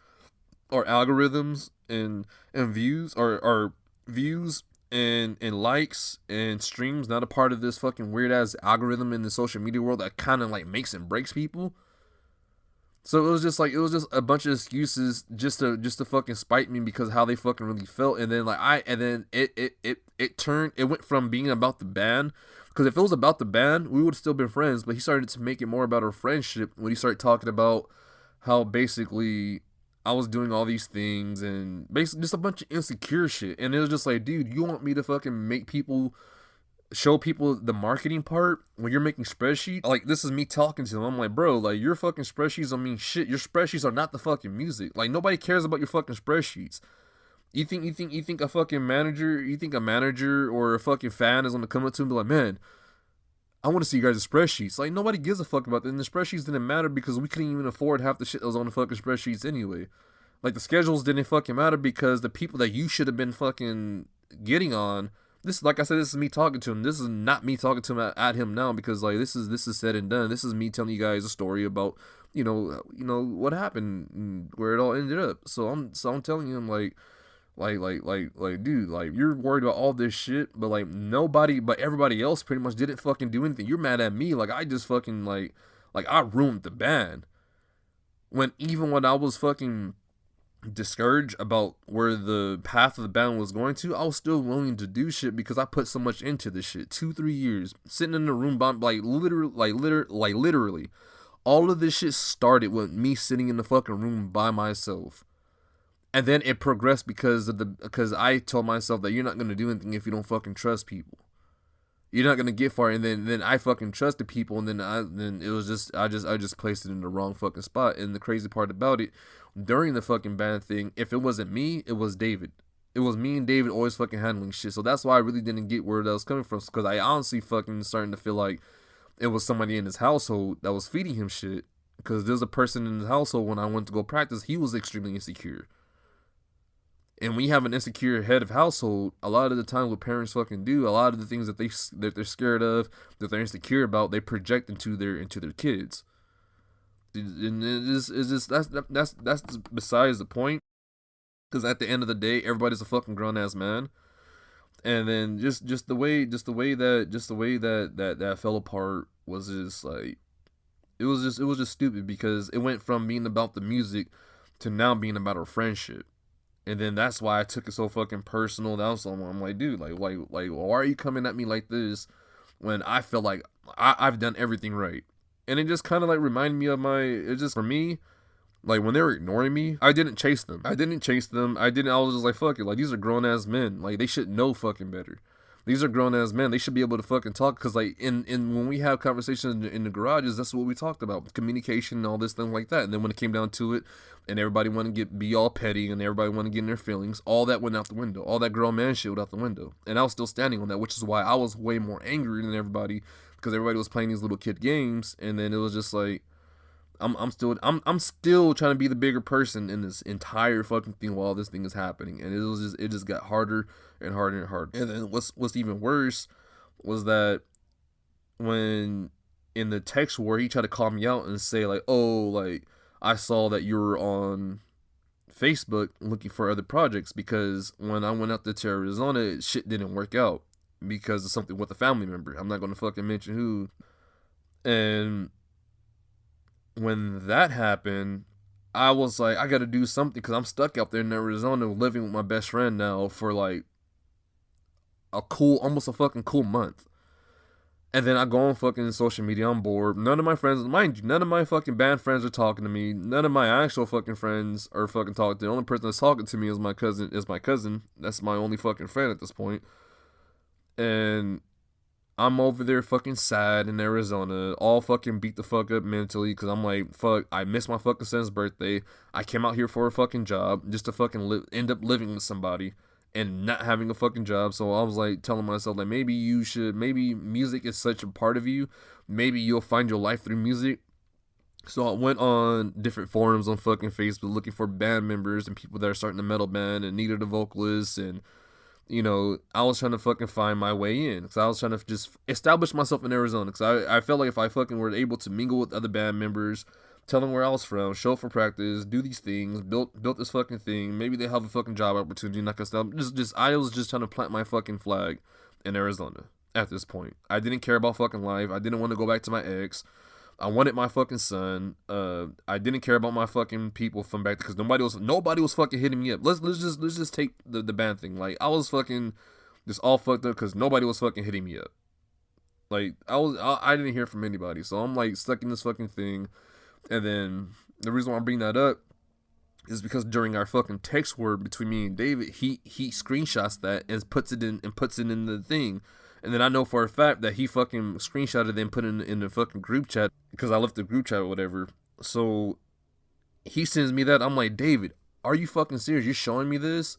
S1: or algorithms and views or views and likes and streams? Not a part of this fucking weird ass algorithm in the social media world that kind of like makes and breaks people. So it was just a bunch of excuses just to fucking spite me because of how they fucking really felt. And then it went from being about the band, because if it was about the band, we would have still been friends. But he started to make it more about our friendship when he started talking about how basically I was doing all these things and basically just a bunch of insecure shit. And it was just like, dude, you want me to fucking show people the marketing part when you're making spreadsheets? Like, this is me talking to them. I'm like, bro, like, your fucking spreadsheets don't mean shit. Your spreadsheets are not the fucking music. Like, nobody cares about your fucking spreadsheets. You think a fucking manager, or a fucking fan is gonna come up to him and be like, man, I want to see you guys' spreadsheets. Like, nobody gives a fuck about that. And the spreadsheets didn't matter because we couldn't even afford half the shit that was on the fucking spreadsheets anyway. Like, the schedules didn't fucking matter because the people that you should have been fucking getting on, this, like I said, this is me talking to him. This is not me talking to him at him now, because like this is said and done. This is me telling you guys a story about you know what happened and where it all ended up. So I'm telling him like dude, like, you're worried about all this shit, but like nobody but everybody else pretty much didn't fucking do anything. You're mad at me, like I just fucking like I ruined the band. Even when I was fucking discouraged about where the path of the band was going to, I was still willing to do shit because I put so much into this shit. 2-3 years sitting in the room, literally, all of this shit started with me sitting in the fucking room by myself, and then it progressed because I told myself that you're not gonna do anything if you don't fucking trust people. You're not gonna get far, and then I fucking trusted people, and then it was just I just placed it in the wrong fucking spot. And the crazy part about it, during the fucking band thing, if it wasn't me, it was David. It was me and David always fucking handling shit. So that's why I really didn't get where that was coming from, because I honestly fucking starting to feel like it was somebody in his household that was feeding him shit. Because there's a person in his household when I went to go practice, he was extremely insecure. And when you have an insecure head of household, a lot of the time what parents fucking do, a lot of the things that they're scared of, that they're insecure about, they project into their kids. And it's just that's besides the point. Because at the end of the day, everybody's a fucking grown ass man. And then just the way that fell apart was just like, it was just stupid, because it went from being about the music to now being about our friendship. And then that's why I took it so fucking personal. That was someone, I'm like, dude, like, why are you coming at me like this when I feel like I've done everything right? And it just kind of like reminded me of for me, like when they were ignoring me, I didn't chase them. I was just like, fuck it. Like, these are grown ass men. Like, they should know fucking better. These are grown ass men. They should be able to fucking talk. Because like in when we have conversations in the garages, that's what we talked about, communication and all this thing like that. And then when it came down to it, and everybody wanted to be all petty, and everybody wanted to get in their feelings, all that went out the window. All that grown man shit went out the window. And I was still standing on that, which is why I was way more angry than everybody, because everybody was playing these little kid games. And then it was just like, I'm still trying to be the bigger person in this entire fucking thing while this thing is happening. And it just got harder and harder and harder. And then what's even worse was that when in the text war, he tried to call me out and say like, oh, like, I saw that you were on Facebook looking for other projects, because when I went out to Arizona, shit didn't work out because of something with a family member. I'm not going to fucking mention who. And when that happened, I was like, I got to do something because I'm stuck out there in Arizona living with my best friend now for like almost a fucking cool month. And then I go on fucking social media, I'm bored. None of my friends, mind you, none of my fucking band friends are talking to me. None of my actual fucking friends are fucking talking. The only person that's talking to me is my cousin. That's my only fucking friend at this point. And I'm over there fucking sad in Arizona, all fucking beat the fuck up mentally, because I'm like, fuck, I missed my fucking son's birthday. I came out here for a fucking job just to fucking end up living with somebody and not having a fucking job. So I was like telling myself, like, maybe music is such a part of you. Maybe you'll find your life through music. So I went on different forums on fucking Facebook looking for band members and people that are starting a metal band and needed a vocalist. And, you know, I was trying to fucking find my way in because I was trying to just establish myself in Arizona. Because I felt like if I fucking were able to mingle with other band members, tell them where I was from, show up for practice, do these things, built this fucking thing. Maybe they have a fucking job opportunity, and that kind of stuff. I was just trying to plant my fucking flag in Arizona at this point. I didn't care about fucking life. I didn't want to go back to my ex. I wanted my fucking son. I didn't care about my fucking people from back because nobody was fucking hitting me up. Let's just take the band thing. Like I was fucking just all fucked up because nobody was fucking hitting me up. Like I didn't hear from anybody, so I'm like stuck in this fucking thing. And then the reason why I bring that up is because during our fucking text word between me and David, he screenshots that and puts it in the thing. And then I know for a fact that he fucking screenshotted it and put it in the fucking group chat because I left the group chat or whatever. So he sends me that. I'm like, David, are you fucking serious? You're showing me this?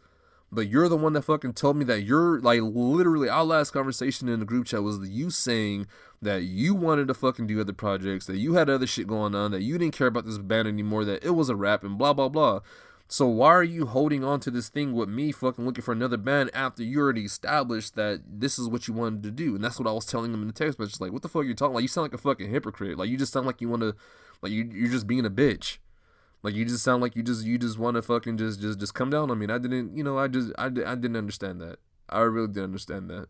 S1: But you're the one that fucking told me that you're like literally our last conversation in the group chat was you saying that you wanted to fucking do other projects, that you had other shit going on, that you didn't care about this band anymore, that it was a rap and blah, blah, blah. So why are you holding on to this thing with me fucking looking for another band after you already established that this is what you wanted to do? And that's what I was telling him in the text message. Like, what the fuck are you talking? Like, you sound like a fucking hypocrite. Like, you just sound like you want to, like, you're just being a bitch. Like, you just sound like you just want to fucking just come down on me. And I didn't, you know, I didn't understand that. I really didn't understand that.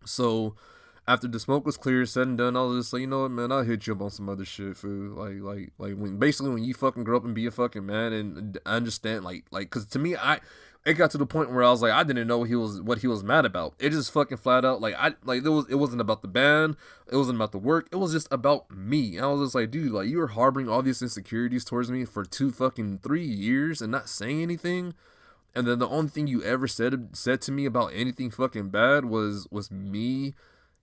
S1: So after the smoke was clear, said and done, I was just like, you know what, man, I'll hit you up on some other shit, fool. Like when you fucking grow up and be a fucking man and understand, like, cause to me, it got to the point where I was like, I didn't know what he was mad about. It just fucking flat out, it wasn't about the band, it wasn't about the work, it was just about me. And I was just like, dude, like, you were harboring all these insecurities towards me for 3 years and not saying anything. And then the only thing you ever said to me about anything fucking bad was me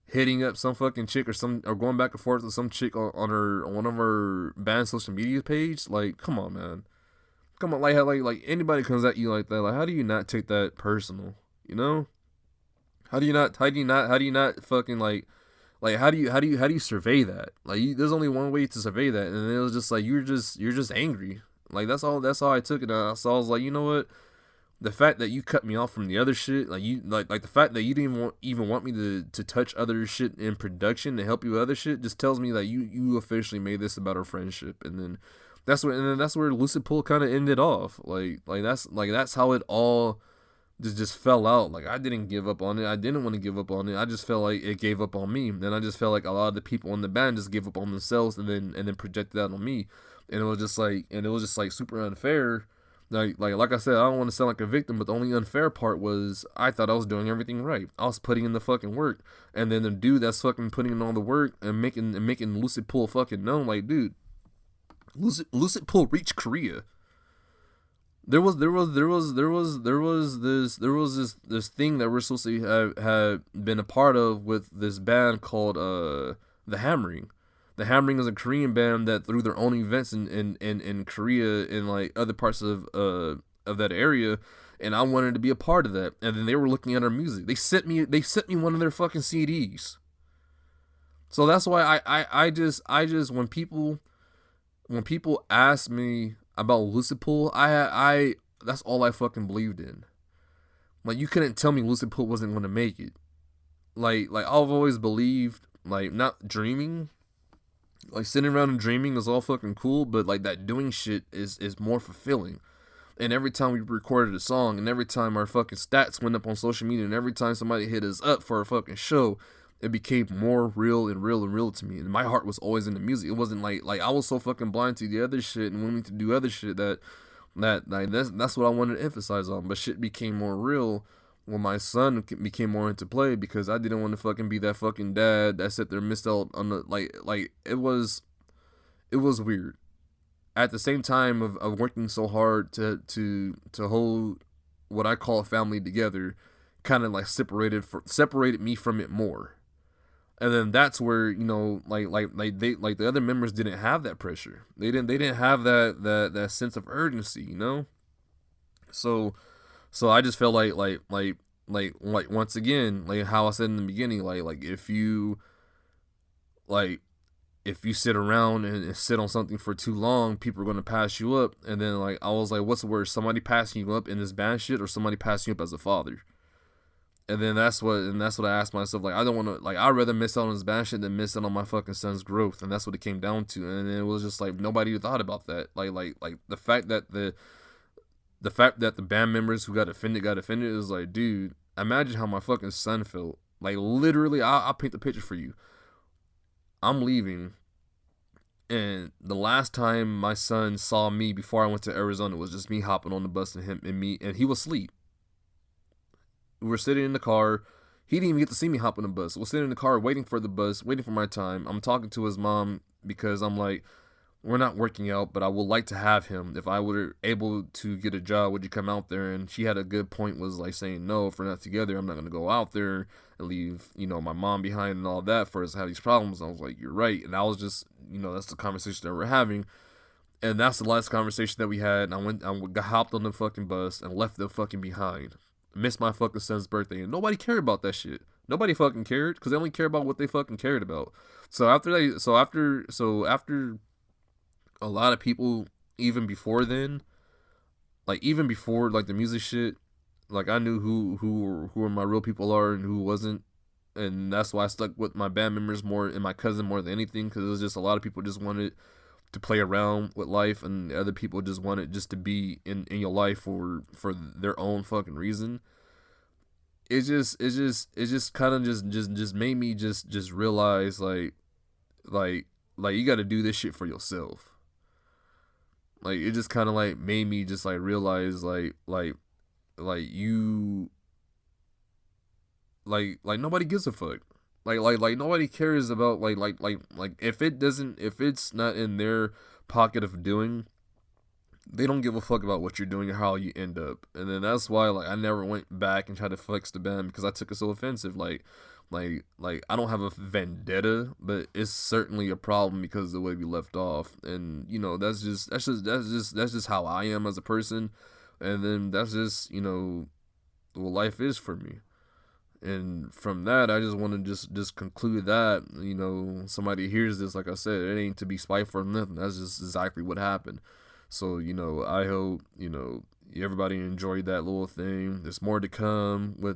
S1: hitting up some fucking chick or going back and forth with some chick on one of her band social media page. Like, come on, man. Come on, like anybody comes at you like that, like, how do you not take that personal? You know? How do you not fucking like how do you survey that? Like, there's only one way to survey that, and it was just like you're just angry. Like, that's all I took it. So I was like, you know what? The fact that you cut me off from the other shit, like you like the fact that you didn't even want me to touch other shit in production to help you with other shit, just tells me that you officially made this about our friendship. And then that's where Lucid Pool kind of ended off. That's how it all just fell out. Like, I didn't give up on it. I didn't want to give up on it. I just felt like it gave up on me. Then I just felt like a lot of the people in the band just gave up on themselves and then projected that on me. And it was just like super unfair. Like I said, I don't want to sound like a victim, but the only unfair part was I thought I was doing everything right. I was putting in the fucking work, and then the dude that's fucking putting in all the work and making Lucid Pool fucking known, like, dude, Lucid Pool reached Korea. There was this thing that we're supposed to have been a part of with this band called The Hammering. The Hammering is a Korean band that threw their own events in Korea and like other parts of that area, and I wanted to be a part of that. And then they were looking at our music. They sent me one of their fucking CDs. So that's why I just when people ask me about Lucid Pool, I that's all I fucking believed in. Like, you couldn't tell me Lucid Pool wasn't going to make it. Like I've always believed, like, not dreaming. Like, sitting around and dreaming is all fucking cool, but like that doing shit is more fulfilling. And every time we recorded a song, and every time our fucking stats went up on social media, and every time somebody hit us up for a fucking show, it became more real and real and real to me. And my heart was always in the music. It wasn't like I was so fucking blind to the other shit and wanting to do other shit that like that's what I wanted to emphasize on. But shit became more real when my son became more into play, because I didn't want to fucking be that fucking dad that sat there and missed out on the like it was weird. At the same time of working so hard to hold what I call a family together, kind of like separated me from it more. And then that's where, you know, like the other members didn't have that pressure. They didn't have that sense of urgency, you know. So I just felt like once again, like how I said in the beginning, like if you sit around and sit on something for too long, people are gonna pass you up. And then like I was like, what's the worst? Somebody passing you up in this bad shit, or somebody passing you up as a father? And then that's what I asked myself. Like, I don't want to, like, I'd rather miss out on his bad shit than miss out on my fucking son's growth. And that's what it came down to. And it was just like nobody thought about that. Like the fact that the band members who got offended is like, dude, imagine how my fucking son felt. Like, literally, I'll paint the picture for you. I'm leaving, and the last time my son saw me before I went to Arizona was just me hopping on the bus and him and me, and he was asleep. We were sitting in the car. He didn't even get to see me hop on the bus. We're sitting in the car waiting for the bus, waiting for my time. I'm talking to his mom because I'm like, we're not working out, but I would like to have him. If I were able to get a job, would you come out there? And she had a good point, was like saying, no, if we're not together, I'm not going to go out there and leave, you know, my mom behind and all that for us to have these problems. And I was like, you're right. And I was just, you know, that's the conversation that we're having. And that's the last conversation that we had. And I hopped on the fucking bus and left them fucking behind. Missed my fucking son's birthday, and nobody cared about that shit. Nobody fucking cared, because they only care about what they fucking cared about. So after a lot of people, even before then, like even before like the music shit, like I knew who my real people are and who wasn't. And that's why I stuck with my band members more and my cousin more than anything, because it was just a lot of people just wanted to play around with life, and other people just wanted just to be in your life for their own fucking reason. It just kind of just made me just realize like you got to do this shit for yourself. Like, it just kind of like made me just like realize like you like nobody gives a fuck. Like nobody cares about like if it's not in their pocket of doing, they don't give a fuck about what you're doing or how you end up. And then that's why like I never went back and tried to flex the band, because I took it so offensive. Like I don't have a vendetta, but it's certainly a problem because of the way we left off. And you know, that's just how I am as a person. And then that's just, you know, what life is for me. And from that, I just want to just conclude that, you know, somebody hears this, like I said, it ain't to be spiteful or nothing. That's just exactly what happened. So, you know, I hope, you know, everybody enjoyed that little thing. There's more to come with